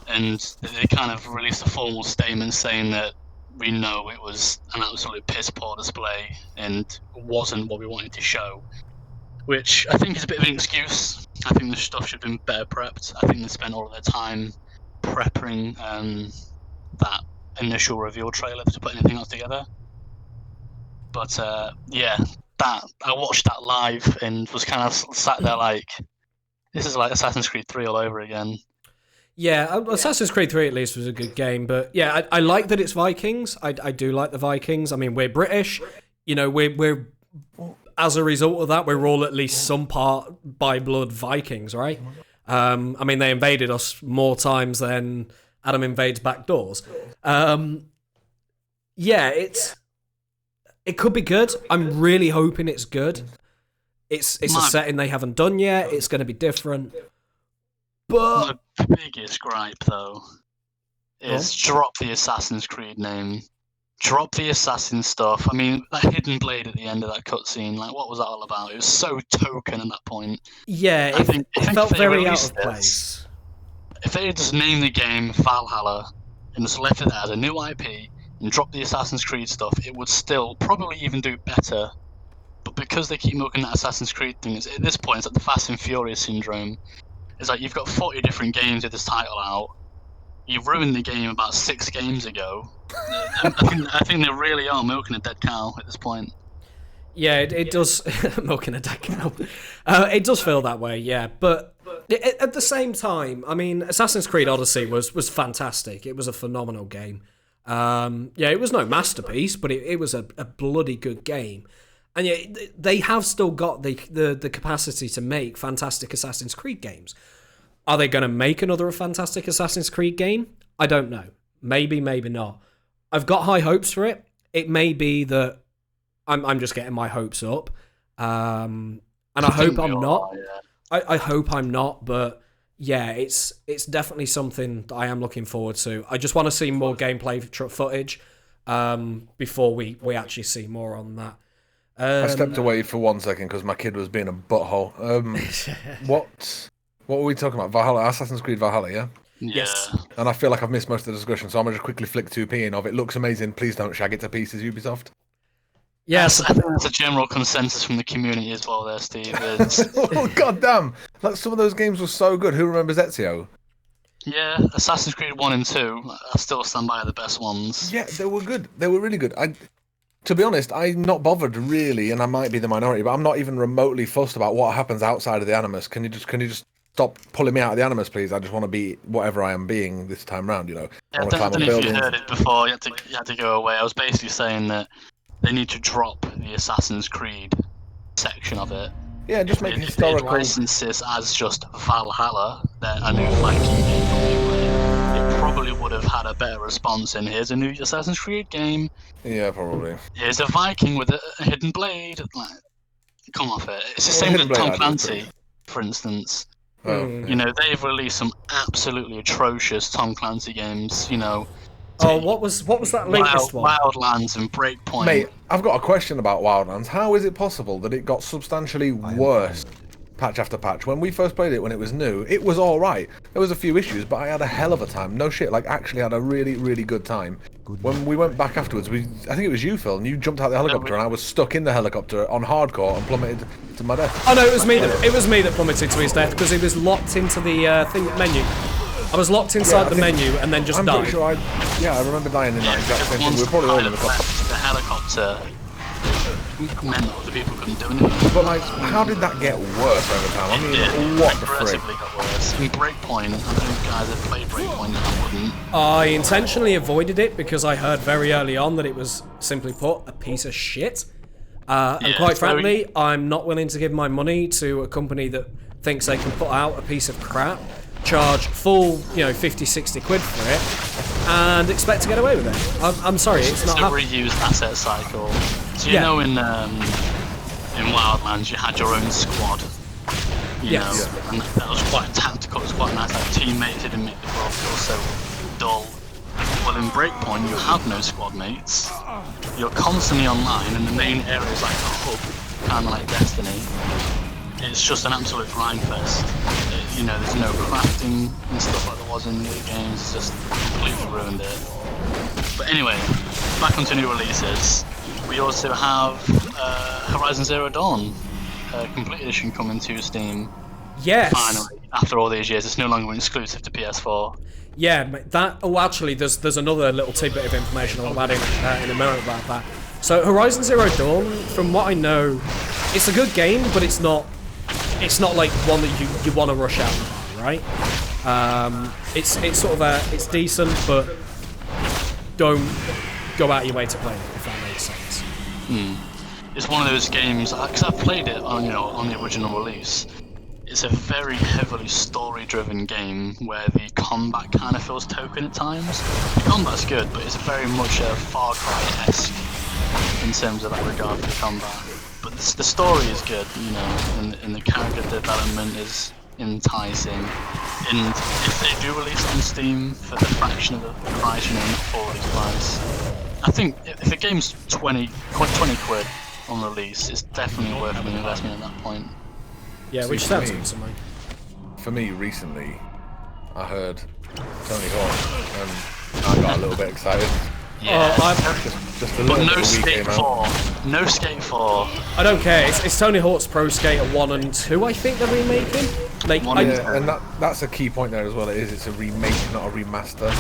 and they kind of released a formal statement saying that we know it was an absolute piss poor display and wasn't what we wanted to show, which I think is a bit of an excuse. I think the stuff should have been better prepped. I think they spent all of their time prepping that initial reveal trailer to put anything else together. But yeah, that I watched that live and was kind of sat there like, this is like Assassin's Creed 3 all over again. Yeah, Assassin's Creed 3 at least was a good game, but yeah, I like that it's Vikings. I do like the Vikings. I mean, we're British. You know, we're as a result of that, we're all at least some part by blood Vikings, right? I mean, they invaded us more times than Adam invades back doors. Yeah, it could be good. I'm really hoping it's good. It's a setting they haven't done yet. It's going to be different. But the biggest gripe, though, is drop the Assassin's Creed name. Drop the assassin stuff. I mean, that hidden blade at the end of that cutscene, like, what was that all about? It was so token at that point. Yeah, it felt very out of place. If they had just named the game Valhalla and just left it there as a new IP and dropped the Assassin's Creed stuff, it would still probably even do better. But because they keep milking that Assassin's Creed thing, at this point, it's like the Fast and Furious syndrome. It's like you've got 40 different games with this title out. You ruined the game about 6 games ago. I think they really are milking a dead cow at this point. Yeah, it does. Milking a dead cow. It does feel that way, yeah. But at the same time, I mean, Assassin's Creed Odyssey was fantastic. It was a phenomenal game. Yeah, it was no masterpiece, but it was a bloody good game. And yeah, they have still got the capacity to make fantastic Assassin's Creed games. Are they going to make another fantastic Assassin's Creed game? I don't know. Maybe, maybe not. I've got high hopes for it. It may be that I'm just getting my hopes up. And I hope I'm not. Yeah. I hope I'm not, but yeah, it's definitely something that I am looking forward to. I just want to see more gameplay footage before we actually see more on that. I stepped away for 1 second because my kid was being a butthole. What were we talking about? Valhalla, Assassin's Creed Valhalla, yeah? Yes. And I feel like I've missed most of the discussion, so I'm going to just quickly flick 2p in of it. Looks amazing. Please don't shag it to pieces, Ubisoft. Yes, I think that's a general consensus from the community as well there, Steve. Oh, god damn. Like, some of those games were so good. Who remembers Ezio? Yeah, Assassin's Creed 1 and 2, I still stand by the best ones. Yeah, they were good. They were really good. To be honest, I'm not bothered really, and I might be the minority, but I'm not even remotely fussed about what happens outside of the Animus. Can you just stop pulling me out of the Animus, please? I just want to be whatever I am being this time round, you know. Yeah, I don't know if you heard it before, you had to go away. I was basically saying that they need to drop the Assassin's Creed section of it. Yeah, just make it historical. If they license this as just Valhalla, then a new Viking game from Uplay, it probably would have had a better response in here's a new Assassin's Creed game. Yeah, probably. Here's a Viking with a hidden blade. Like, come off it. It's the same with Tom Clancy, for instance. Oh, You know, they've released some absolutely atrocious Tom Clancy games, you know. Oh, what was that latest one? Wildlands and Breakpoint. Mate, I've got a question about Wildlands. How is it possible that it got substantially worse patch after patch? When we first played it, when it was new, it was alright. There was a few issues, but I had a hell of a time. No shit, like actually had a really, really good time. When we went back afterwards, I think it was you, Phil, and you jumped out the helicopter and I was stuck in the helicopter on hardcore and plummeted to my death. Oh no, it was me that plummeted to his death because he was locked into the menu. I was locked inside the menu and then just died. I'm pretty sure I remember dying in that exact same thing. We were probably all in the helicopter. The helicopter meant that other people couldn't do anything. But like, how did that get worse over time? I mean, what the frick? Progressively got worse. I mean, Breakpoint, I don't know if you guys have played Breakpoint, I wouldn't. I intentionally avoided it because I heard very early on that it was, simply put, a piece of shit. And quite frankly, I'm not willing to give my money to a company that thinks they can put out a piece of crap, charge full, 50, 60 quid for it, and expect to get away with it. I'm sorry, it's not happening. It's a reused asset cycle. So you know in Wildlands you had your own squad. You know, and that was quite tactical, it was quite nice. Like, teammates didn't make the world feel so dull. Well, in Breakpoint you have no squad mates. You're constantly online, and the main area is like a hub, kind of like Destiny. It's just an absolute grind fest. There's no crafting and stuff like there was in the other games. It's just completely ruined it. But anyway, back onto new releases. We also have Horizon Zero Dawn, complete edition coming to Steam. Yes. Finally, after all these years, it's no longer exclusive to PS4. Yeah, that. Oh, actually, there's another little tidbit of information I'll add in a minute about that. So Horizon Zero Dawn, from what I know, it's a good game, but it's not like one that you want to rush out and buy, right? It's sort of it's decent, but don't go out of your way to play it, if that makes sense. It's one of those games, because I've played it on the original release. It's a very heavily story-driven game where the combat kind of feels token at times. The combat's good, but it's very much a Far Cry-esque in terms of that regard for the combat. But the story is good, and the character development is enticing. And if they do release it on Steam for the fraction of the price, not full release price, I think if the game's 20 quid on release, it's definitely worth an investment at that point. Yeah, which sounds good to me. For me, recently, I heard Tony Hawk, and I got a little bit excited. Yeah, just a little but bit Skate 4. No Skate 4. I don't care. It's Tony Hawk's Pro Skater 1 and 2, I think they're remaking. And that's a key point there as well. It's a remake, not a remaster.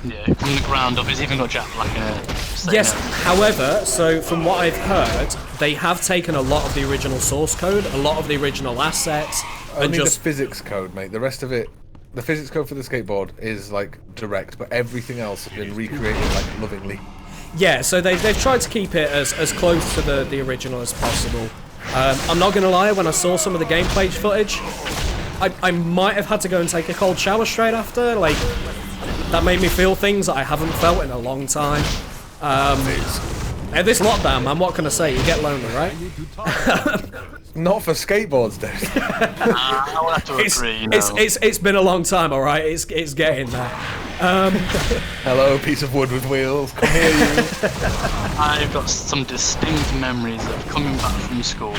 Yeah, from the ground up. It's even got Jack Black in it. So, Yes, yeah. however, so from what I've heard, they have taken a lot of the original source code, a lot of the original assets, and Only just... the physics code, mate. The rest of it, the physics code for the skateboard is like direct, but everything else has been recreated like lovingly. Yeah, so they've tried to keep it as close to the original as possible. I'm not going to lie, when I saw some of the gameplay footage, I might have had to go and take a cold shower straight after. Like, that made me feel things that I haven't felt in a long time. This lockdown, man, what can I say? You get lonely, right? Not for skateboards, dude. I would have to agree. You know. It's been a long time, all right. It's getting there. Hello, piece of wood with wheels. Come here, you. I've got some distinct memories of coming back from school.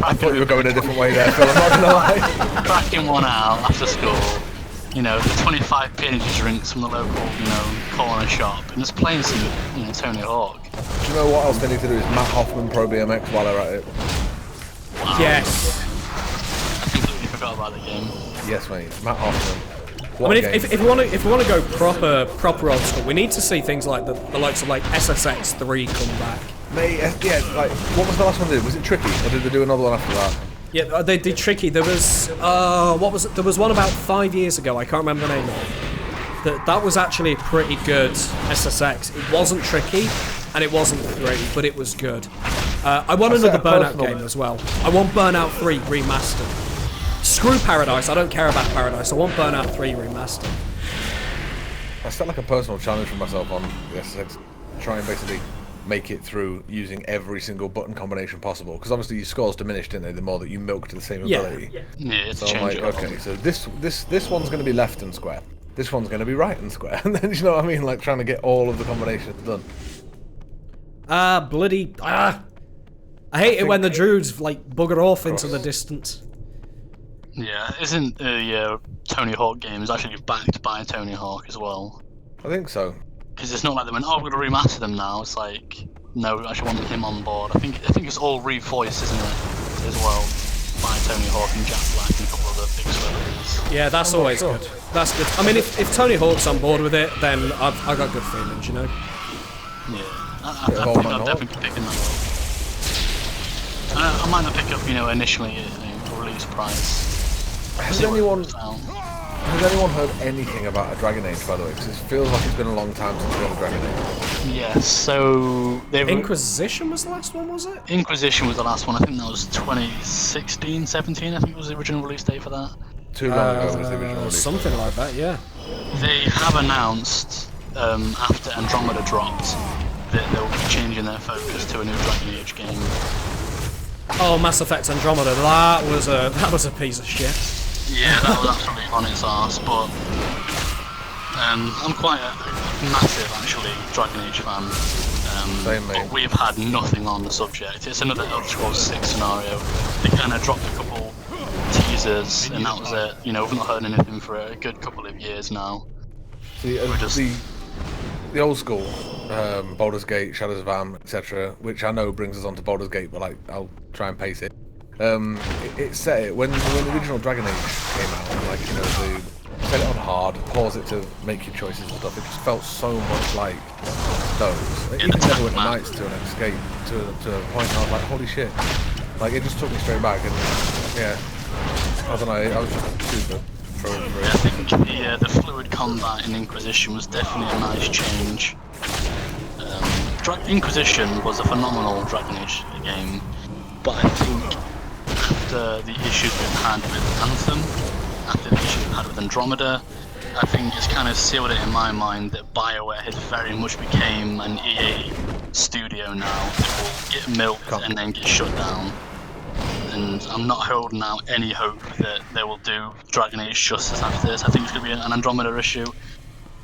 I thought you were going a different way there, Phil. I'm not gonna lie. Cracking one out after school. You know, the 25p energy drinks from the local, corner shop, and just playing some, Tony Hawk. Do you know what else they need to do? Is Matt Hoffman Pro BMX while they're at it. Wow. Yes. I completely forgot about the game. Yes, mate. Matt Hoffman. I mean, if we want to go proper old school, we need to see things like the likes of like SSX 3 come back. Mate, yeah, like, what was the last one they did? Was it Tricky? Or did they do another one after that? Yeah, they did Tricky. There was, what was it? There was one about 5 years ago. I can't remember the name of it. That was actually a pretty good SSX. It wasn't Tricky, and it wasn't 3, but it was good. I want another Burnout game as well. I want Burnout 3 remastered. Screw Paradise. I don't care about Paradise. I want Burnout 3 remastered. I set like a personal challenge for myself on the SSX. Try and basically make it through using every single button combination possible, because obviously your scores diminish, didn't they, the more that you milk to the same ability. Yeah, it's So I'm like, okay, so this one's going to be left and square, this one's going to be right and square, and then, you know what I mean, like trying to get all of the combinations done. I hate it when the druids like bugger off into the distance. Yeah, isn't the Tony Hawk game is actually backed by Tony Hawk as well? I think so. Because it's not like they went, oh, we're going to remaster them now. It's like, no, we actually want him on board. I think it's all revoiced, isn't it, as well, by Tony Hawk and Jack Black and a couple of other big celebrities. Yeah, that's always good. That's good. I mean, if Tony Hawk's on board with it, then I've got good feelings, you know? Yeah, I think I'll definitely be picking that up. I might not pick up, initially a release price. Has anyone heard anything about a Dragon Age, by the way? Because it feels like it's been a long time since we had a Dragon Age. Yes, so... Inquisition was the last one, was it? Inquisition was the last one. I think that was 2016, 17, I think was the original release date for that. Too long ago was the original release. Something like that, yeah. They have announced, after Andromeda dropped, that they'll be changing their focus to a new Dragon Age game. Oh, Mass Effect Andromeda, that was a piece of shit. Yeah, that was absolutely on its arse, but I'm quite a massive, actually, Dragon Age fan. Same, mate. But we've had nothing on the subject. It's another Elder Scrolls 6 scenario. They kind of dropped a couple teasers, and that was it. We've not heard anything for a good couple of years now. The old school, Baldur's Gate, Shadows of Am, etc., which I know brings us on to Baldur's Gate, but like I'll try and pace it. It set it when the original Dragon Age came out, like they set it on hard, pause it to make your choices and stuff. It just felt so much like those. Even Neverwinter Nights to an escape to a point. And I was like, holy shit! Like it just took me straight back, and yeah, I don't know. I was just super. I think the fluid combat in Inquisition was definitely a nice change. Inquisition was a phenomenal Dragon Age game, but I think after the issues we've had with Anthem, after the issues we've had with Andromeda, I think it's kind of sealed it in my mind that BioWare has very much became an EA studio now that will get milked and then get shut down. And I'm not holding out any hope that they will do Dragon Age justice after this. I think it's going to be an Andromeda issue.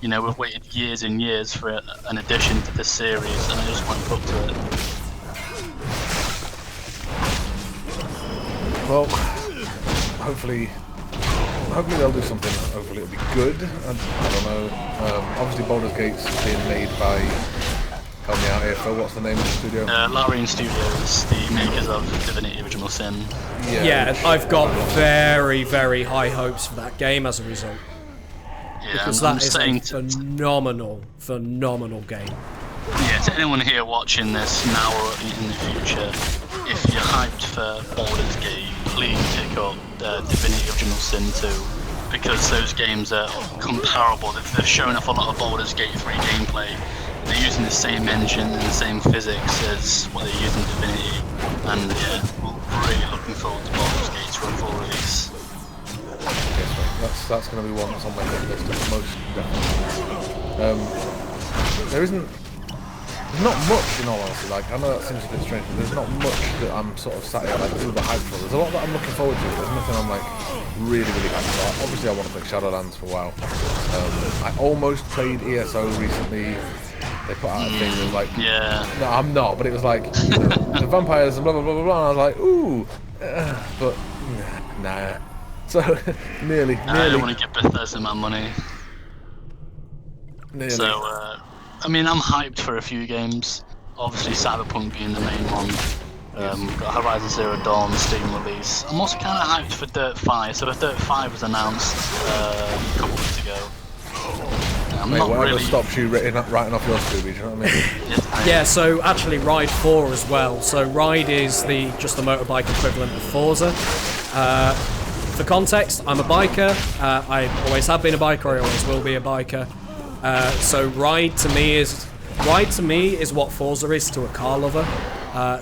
We've waited years and years for an addition to this series, and I just went up to it. Well, hopefully they'll do something. Hopefully it'll be good. I don't know. Obviously Baldur's Gate's being made by... Help me out here, Phil. What's the name of the studio? Larian Studios, the makers of Divinity Original Sin. Yeah, I've got very, very high hopes for that game as a result. because I'm that is saying a phenomenal game. Yeah, to anyone here watching this now or in the future, if you're hyped for Baldur's Gate, please pick up Divinity Original Sin 2, because those games are comparable. They've shown off a lot of Baldur's Gate 3 gameplay. They're using the same engine and the same physics as what they use in Divinity, and yeah, we're really looking forward to Baldur's Gate's full release. That's going to be one that's on my hit list most definitely. There's not much, in all honesty. Like, I know that seems a bit strange, but there's not much that I'm sort of sat here like uber hyped for. There's a lot that I'm looking forward to, but there's nothing I'm like really hyped for. Obviously, I want to play Shadowlands for a while. I almost played ESO recently. They put out a thing that was like, no, I'm not, but it was like the vampires and blah blah blah blah blah. And I was like, ooh, but nah. So nearly. I don't want to give Bethesda my money. Nearly. So, I mean, I'm hyped for a few games. Obviously, Cyberpunk being the main one. We've got Horizon Zero Dawn Steam release. I'm also kind of hyped for Dirt 5. So, the Dirt 5 was announced a couple weeks ago. I'm Mate, not whatever really... stops you writing off your Scooby, do you know what I mean? Yeah, so actually Ride 4 as well. So Ride is just the motorbike equivalent of Forza. For context, I'm a biker. I always have been a biker. I always will be a biker. So Ride to me is what Forza is to a car lover.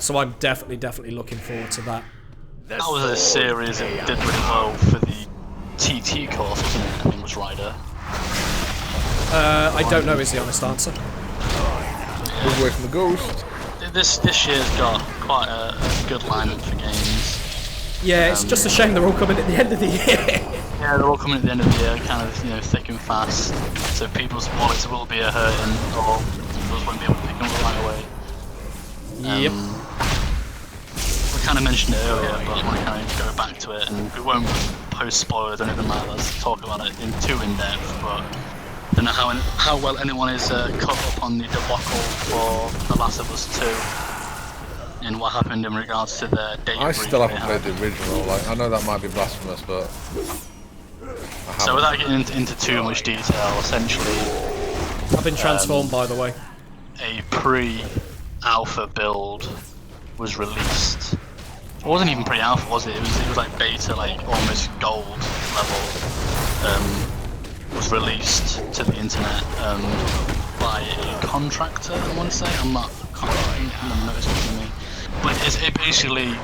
So I'm definitely looking forward to that. That was a series that did really well for the TT course, wasn't it? I think it was Rider. I don't know is the honest answer. Move away from the ghost. This year's got quite a good lineup for games. Yeah, it's just a shame they're all coming at the end of the year. Yeah, they're all coming at the end of the year, kind of, thick and fast. So people's wallets will be hurting, or people won't be able to pick them up right away. Yep. We kind of mentioned it earlier, but I want to kind of go back to it, and we won't post spoilers or anything like that. Let's talk about it too in depth, but I don't know how well anyone is caught up on the debacle for The Last of Us 2 and what happened in regards to the data I breach still haven't they played had. the original. Like, I know that might be blasphemous, but So without getting into too much detail, essentially I've been transformed, by the way. a pre-alpha build was released. It wasn't even pre-alpha, was it? It was like beta, like almost gold level. Was released to the internet by a contractor, I want to say. I'm not noticing to me. But it basically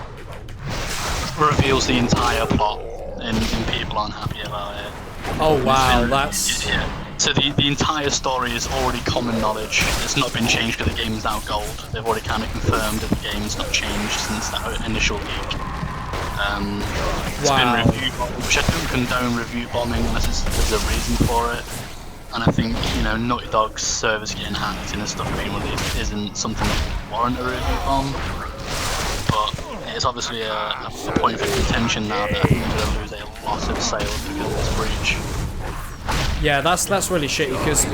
reveals the entire plot, and people aren't happy about it. Oh wow, that's... Yeah. So the entire story is already common knowledge. It's not been changed because the game is now gold. They've already kind of confirmed that the game's not changed since that initial leak. It's been review bombed, which I don't condone review bombing unless there's a reason for it. And I think, Naughty Dog's servers getting hacked and stuff being released isn't something that would warrant a review bomb. But it's obviously a point of contention now that I think we're going to lose a lot of sales because of this breach. Yeah, that's really shitty, because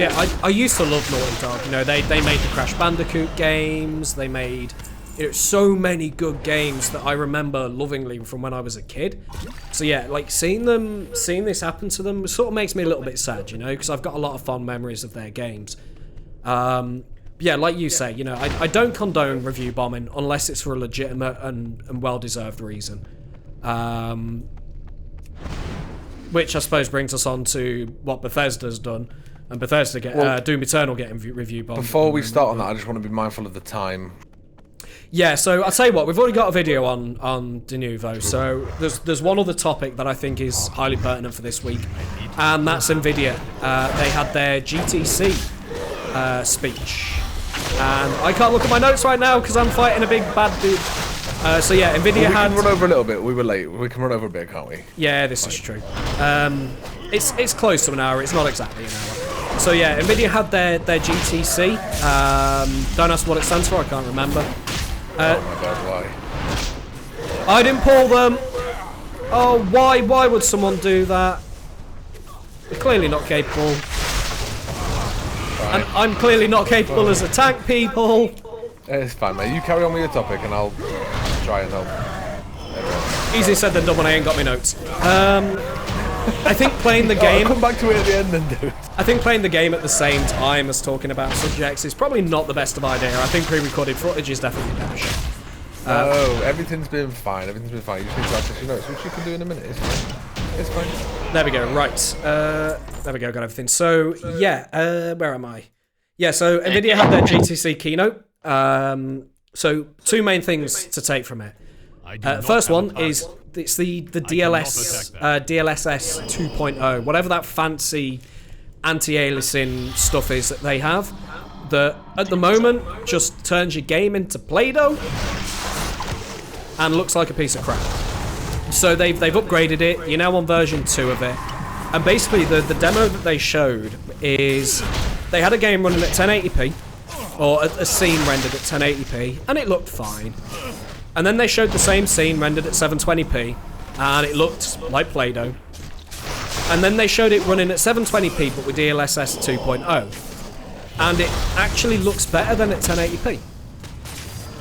I used to love Naughty Dog. They made the Crash Bandicoot games, they made so many good games that I remember lovingly from when I was a kid. So yeah, like seeing this happen to them sort of makes me a little bit sad, because I've got a lot of fond memories of their games. Yeah, like you say, I don't condone review bombing unless it's for a legitimate and well-deserved reason. Which I suppose brings us on to what Bethesda's done, and Bethesda Doom Eternal getting review bombed. Before we start on that, I just want to be mindful of the time. Yeah, so I'll tell you what, we've already got a video on Denuvo, so there's one other topic that I think is highly pertinent for this week, and that's Nvidia. They had their GTC speech, and I can't look at my notes right now because I'm fighting a big bad dude. So yeah, Nvidia had... We can run over a little bit, we were late, we can run over a bit, can't we? Yeah, this is true. It's close to an hour, it's not exactly an hour. So yeah, Nvidia had their GTC, don't ask what it stands for, I can't remember. Oh my god, why? I didn't pull them! Oh, why would someone do that? They're clearly not capable. Right. And I'm clearly not capable as a tank, people! It's fine, mate, you carry on with your topic and I'll try and help everyone. Easier said than done when I ain't got my notes. I think playing the I'll game. come back to it at the end then, dude. I think playing the game at the same time as talking about subjects is probably not the best of idea. I think pre-recorded footage is definitely better. No, everything's been fine. Everything's been fine. You just need to access your notes, which you can do in a minute. It's fine. It's fine. There we go. Right. There we go. Got everything. So yeah. Where am I? Yeah. So Nvidia had their GTC keynote. So two main things to take from it. First one is it's the DLSS 2.0, whatever that fancy anti-aliasing stuff is that they have. That at the moment just turns your game into Play-Doh and looks like a piece of crap. So they've upgraded it. You're now on version 2 of it, and basically the demo that they showed is they had a game running at 1080p, or a scene rendered at 1080p, and it looked fine. And then they showed the same scene rendered at 720p, and it looked like Play-Doh. And then they showed it running at 720p, but with DLSS 2.0, and it actually looks better than at 1080p.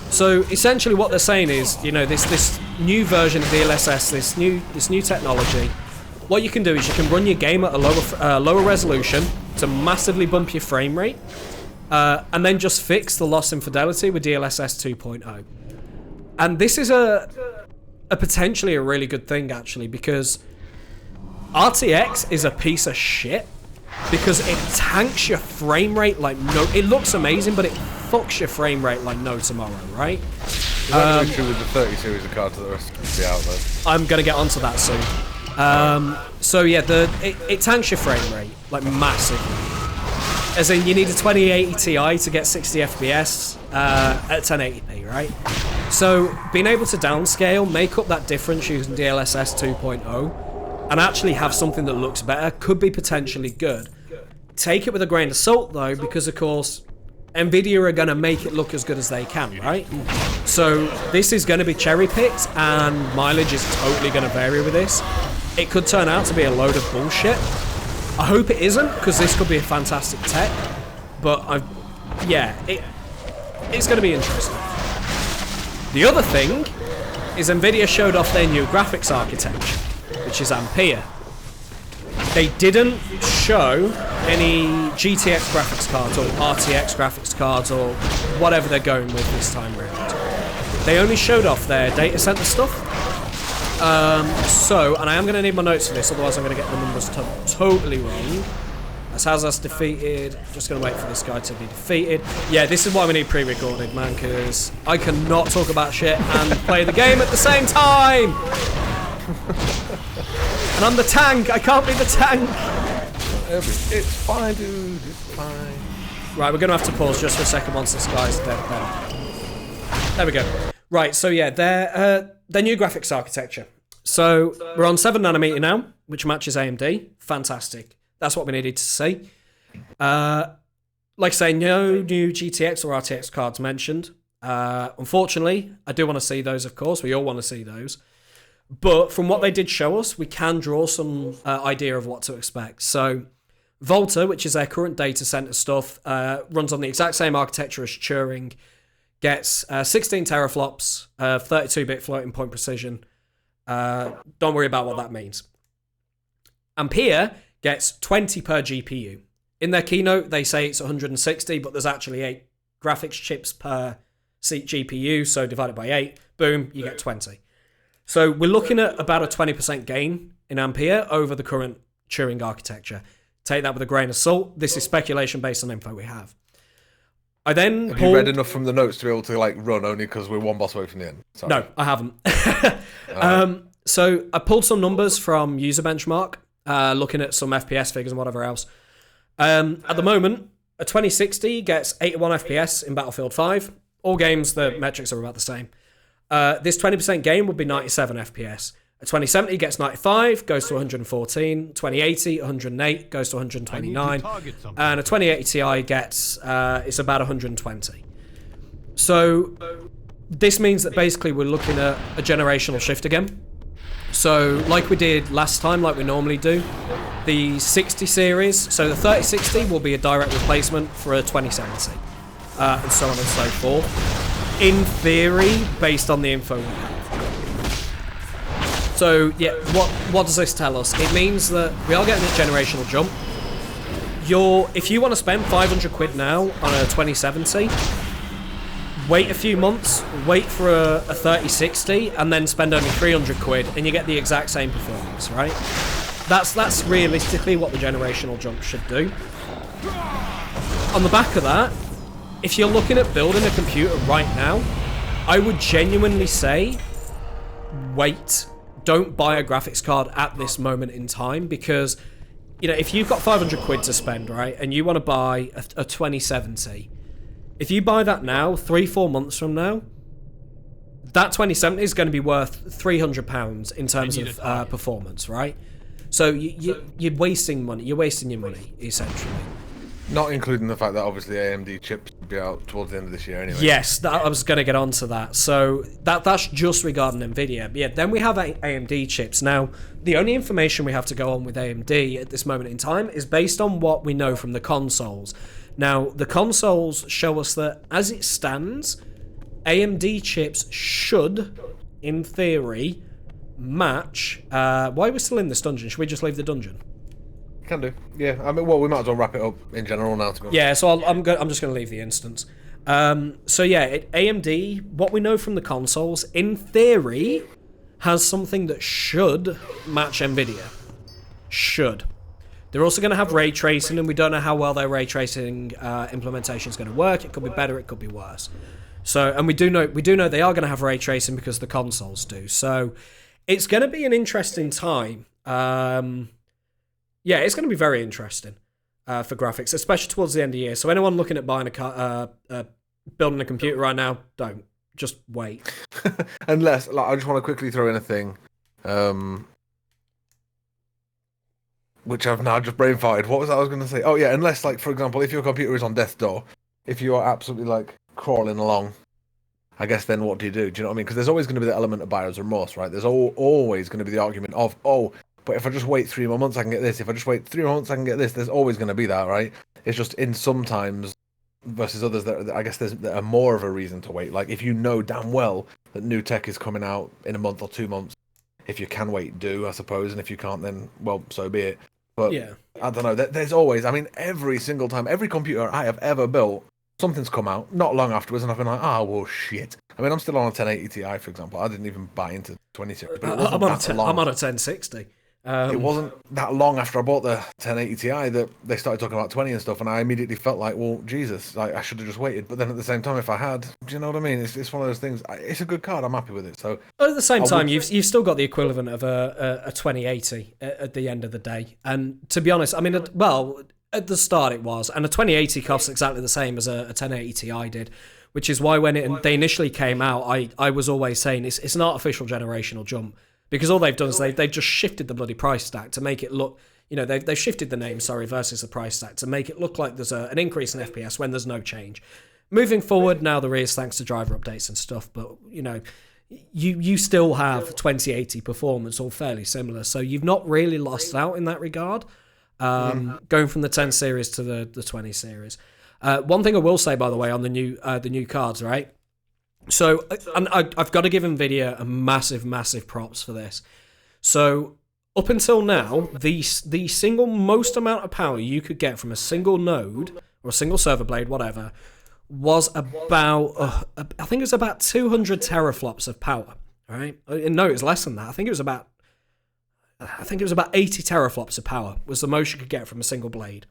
So essentially, what they're saying is, you know, this new version of DLSS, this new technology. What you can do is you can run your game at a lower resolution to massively bump your frame rate, and then just fix the loss in fidelity with DLSS 2.0. And this is a potentially a really good thing, actually, because RTX is a piece of shit because it tanks your frame rate like no. It looks amazing, but it fucks your frame rate like no tomorrow, right? Is that true with the 30 series of cards that the rest of the out there? I'm gonna get onto that soon. So yeah, it tanks your frame rate like massively. As in, you need a 2080 Ti to get 60 FPS at 1080p, right? So being able to downscale, make up that difference using DLSS 2.0, and actually have something that looks better could be potentially good. Take it with a grain of salt though, because of course Nvidia are going to make it look as good as they can, right? So this is going to be cherry picked, and mileage is totally going to vary with this. It could turn out to be a load of bullshit. I hope it isn't, because this could be a fantastic tech. But it's going to be interesting. The other thing is Nvidia showed off their new graphics architecture, which is Ampere. They didn't show any GTX graphics cards or RTX graphics cards or whatever they're going with this time around. They only showed off their data center stuff. And I am going to need my notes for this, otherwise I'm going to get the numbers totally wrong. That's Hazard's defeated. Just going to wait for this guy to be defeated. Yeah, this is why we need pre-recorded, man, because I cannot talk about shit and play the game at the same time. And I'm the tank. I can't be the tank. It's fine, dude. It's fine. Right, we're going to have to pause just for a second once this guy's dead. There we go. Right, so yeah, their new graphics architecture. So we're on 7nm now, which matches AMD. Fantastic. That's what we needed to see. Like I say, no new GTX or RTX cards mentioned. Unfortunately, I do want to see those, of course. We all want to see those. But from what they did show us, we can draw some idea of what to expect. So Volta, which is their current data center stuff, runs on the exact same architecture as Turing, gets 16 teraflops, 32-bit floating point precision. Don't worry about what that means. Ampere gets 20 per GPU. In their keynote, they say it's 160, but there's actually 8 graphics chips per GPU, so divided by 8, boom, you get 20. So we're looking at about a 20% gain in Ampere over the current Turing architecture. Take that with a grain of salt. This is speculation based on info we have. Have you read enough from the notes to be able to run only because we're one boss away from the end? Sorry. No, I haven't. So I pulled some numbers from User Benchmark, looking at some FPS figures and whatever else. At the moment, a 2060 gets 81 FPS in Battlefield 5. All games, the metrics are about the same. This 20% gain would be 97 FPS. A 2070 gets 95, goes to 114. 2080, 108, goes to 129. And a 2080 Ti gets, it's about 120. So this means that basically we're looking at a generational shift again. So like we did last time, like we normally do, the 60 series, so the 3060 will be a direct replacement for a 2070. And so on and so forth. In theory, based on the info we have. So yeah, what does this tell us? It means that we are getting a generational jump. If you want to spend 500 quid now on a 2070, wait a few months, wait for a 3060, and then spend only 300 quid, and you get the exact same performance, right? That's realistically what the generational jump should do. On the back of that, if you're looking at building a computer right now, I would genuinely say, wait. Don't buy a graphics card at this moment in time, because, you know, if you've got 500 quid to spend, right, and you want to buy a 2070, if you buy that now, 3-4 months from now, that 2070 is going to be worth £300 in terms of performance, right? So you're wasting money. You're wasting your money, essentially. Not including the fact that obviously AMD chips will be out towards the end of this year anyway. Yes, I was going to get onto that. So that's just regarding NVIDIA. But yeah, then we have AMD chips. Now, the only information we have to go on with AMD at this moment in time is based on what we know from the consoles. Now, the consoles show us that, as it stands, AMD chips should, in theory, match... why are we still in this dungeon? Should we just leave the dungeon? Can do. Yeah, I mean, well, we might as well wrap it up in general now, to be honest. Yeah, so I'm just going to leave the instance. So yeah, AMD, what we know from the consoles, in theory, has something that should match NVIDIA. Should. They're also going to have ray tracing, and we don't know how well their ray tracing implementation is going to work. It could be better, it could be worse. So, and we do know they are going to have ray tracing because the consoles do. So, it's going to be an interesting time. Yeah, it's going to be very interesting for graphics, especially towards the end of the year. So anyone looking at buying building a computer right now, don't. Just wait. Unless, like, I just want to quickly throw in a thing, which I've now just brain farted. What was I was going to say? Oh yeah, unless, like, for example, if your computer is on death's door, if you are absolutely, like, crawling along, I guess then what do you do? Do you know what I mean? Because there's always going to be the element of buyer's remorse, right? There's always going to be the argument of, oh, but if I just wait 3 more months, I can get this. If I just wait 3 more months, I can get this. There's always going to be that, right? It's just in some times versus others that I guess there are more of a reason to wait. Like, if you know damn well that new tech is coming out in a month or 2 months, if you can wait, do, I suppose. And if you can't, then, well, so be it. But yeah, I don't know. There's always, I mean, every single time, every computer I have ever built, something's come out not long afterwards, and I've been like, oh, well, shit. I mean, I'm still on a 1080 Ti, for example. I didn't even buy into 2060. But I'm on a 1060. It wasn't that long after I bought the 1080 Ti that they started talking about 20 and stuff, and I immediately felt like, well, Jesus, like, I should have just waited. But then at the same time, if I had, do you know what I mean? It's one of those things. It's a good card. I'm happy with it. So, but at the same time, you've still got the equivalent of a 2080 at the end of the day. And to be honest, I mean, well, at the start it was, and a 2080 costs exactly the same as a 1080 Ti did, which is why when they initially came out, I was always saying it's an artificial generational jump. Because all they've done is they've just shifted the bloody price stack to make it look, you know, they've shifted the name, versus the price stack to make it look like there's an increase in FPS when there's no change. Moving forward, now there is, thanks to driver updates and stuff, but, you know, you still have 2080 performance, all fairly similar, so you've not really lost out in that regard, going from the 10 series to the 20 series. One thing I will say, by the way, on the new cards, right? So, and I've got to give NVIDIA a massive props for this. So, up until now, the single most amount of power you could get from a single node, or a single server blade, whatever, was about, I think it was about 200 teraflops of power, right? No, it was less than that. I think it was about 80 teraflops of power was the most you could get from a single blade.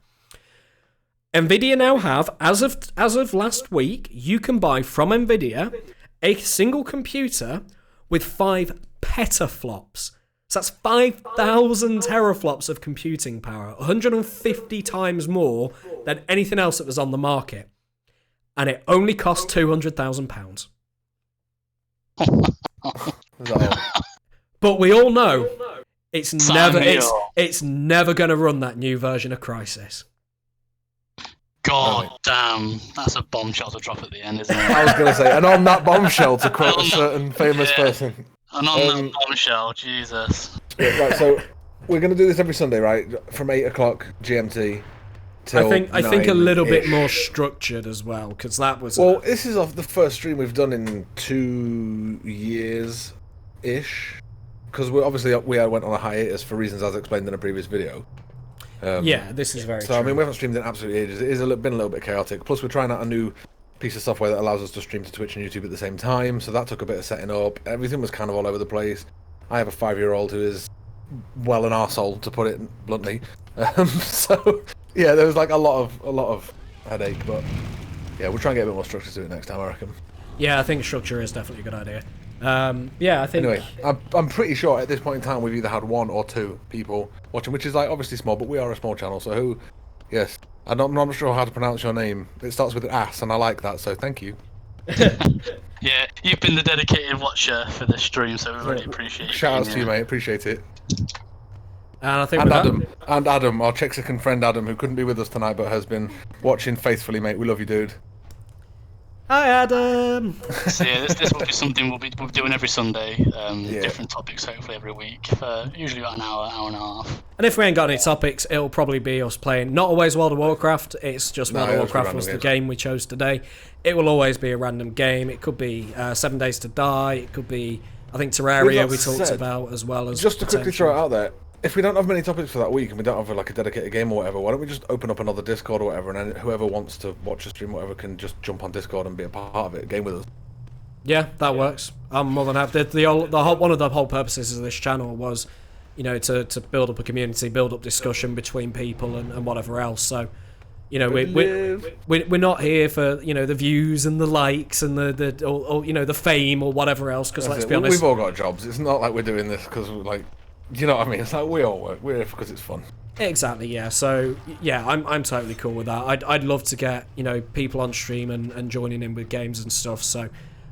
NVIDIA now have, as of last week, you can buy from NVIDIA a single computer with 5 petaflops. So that's 5,000 teraflops of computing power, 150 times more than anything else that was on the market. And it only cost £200,000. But we all know it's never going to run that new version of Crysis. God damn, that's a bombshell to drop at the end, isn't it? I was going to say, and on that bombshell, to quote a certain famous person. And on that bombshell, Jesus. Yeah, right, so we're going to do this every Sunday, right? From 8 o'clock GMT till I think a little bit more structured as well, because that was... Well, this is the first stream we've done in 2 years-ish. because we went on a hiatus for reasons as explained in a previous video. Yeah, this is very So true. I mean, we haven't streamed in absolutely ages. It is been a little bit chaotic. Plus, we're trying out a new piece of software that allows us to stream to Twitch and YouTube at the same time. So that took a bit of setting up. Everything was kind of all over the place. I have a 5-year-old who is well an arsehole, to put it bluntly. So yeah, there was like a lot of headache, but yeah, we'll try and get a bit more structure to it next time, I reckon. Yeah, I think structure is definitely a good idea. Yeah, I think. Anyway, I'm pretty sure at this point in time we've either had 1 or 2 people watching, which is like obviously small, but we are a small channel. So who? Yes, I'm not sure how to pronounce your name. It starts with ass, and I like that. So thank you. Yeah, you've been the dedicated watcher for this stream, so we really appreciate it. Shout outs to you, mate. Appreciate it. And I think And Adam, our Chexican friend Adam, who couldn't be with us tonight but has been watching faithfully, mate. We love you, dude. Hi, Adam. So yeah, this will be something we'll be doing every Sunday. Different topics, hopefully every week, for usually about an hour and a half. And if we ain't got any topics, it'll probably be us playing. Not always World of Warcraft. It's just World of Warcraft was the game we chose today. It will always be a random game. It could be 7 Days to Die. It could be, I think, Terraria we talked about as well as. Just to quickly throw it out there, if we don't have many topics for that week and we don't have like a dedicated game or whatever, why don't we just open up another Discord or whatever, and then whoever wants to watch a stream or whatever can just jump on Discord and be a part of it, game with us. Yeah, that works. I'm more than happy. One of the whole purposes of this channel was, to build up a community, build up discussion between people and whatever else. So, we're not here for the views and the likes and the fame or whatever else. Because let's be honest, we've all got jobs. It's not like we're doing this because you know what I mean? It's like we all work. We're here because it's fun. Exactly, yeah. So yeah, I'm totally cool with that. I'd love to get people on stream and joining in with games and stuff. So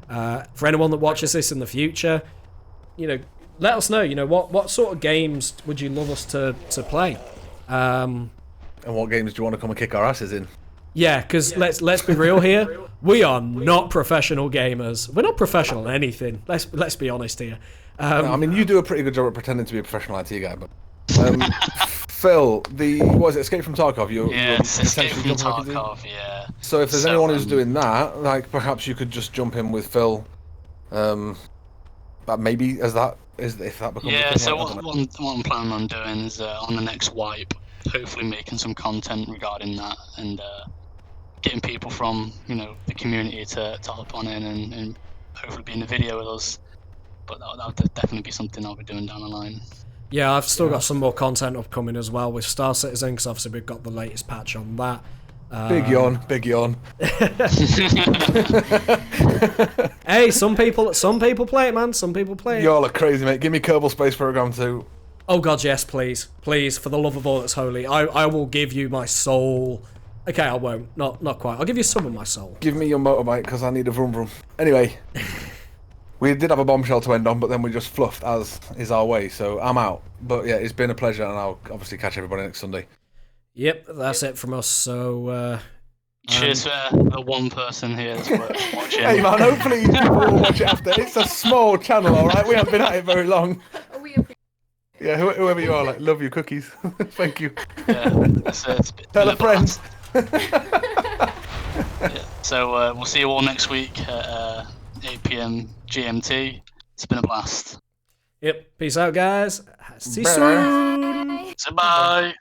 for anyone that watches this in the future, let us know. What sort of games would you love us to play? And what games do you want to come and kick our asses in? Yeah, because let's be real here. We are not professional gamers. We're not professional in anything. Let's be honest here. No, I mean, you do a pretty good job at pretending to be a professional IT guy, but Phil, what is it, Escape from Tarkov? Escape from Tarkov, yeah. So if there's anyone who's doing that, like perhaps you could just jump in with Phil. But maybe if that becomes yeah. A thing, So what I'm planning on doing is on the next wipe, hopefully making some content regarding that and getting people from the community to hop on in and hopefully be in the video with us. But that'll definitely be something I'll be doing down the line. Yeah, I've still got some more content upcoming as well with Star Citizen, because obviously we've got the latest patch on that. Big yawn. Hey, some people play it, man. Some people play it. Y'all are crazy, mate. Give me Kerbal Space Program 2. Oh god, yes, please, for the love of all that's holy, I will give you my soul. Okay, I won't. Not quite. I'll give you some of my soul. Give me your motorbike, because I need a vroom vroom. Anyway. We did have a bombshell to end on, but then we just fluffed, as is our way, so I'm out. But yeah, it's been a pleasure, and I'll obviously catch everybody next Sunday. Yep, that's it from us, so... Cheers for the one person here that's watching. Hey man, hopefully you will watch it after. It's a small channel, alright? We haven't been at it very long. Yeah, whoever you are, love you, cookies. Thank you. Yeah, Tell a friend. Yeah, so we'll see you all next week at 8 PM GMT. It's been a blast. Yep, peace out, guys. See you soon. So bye.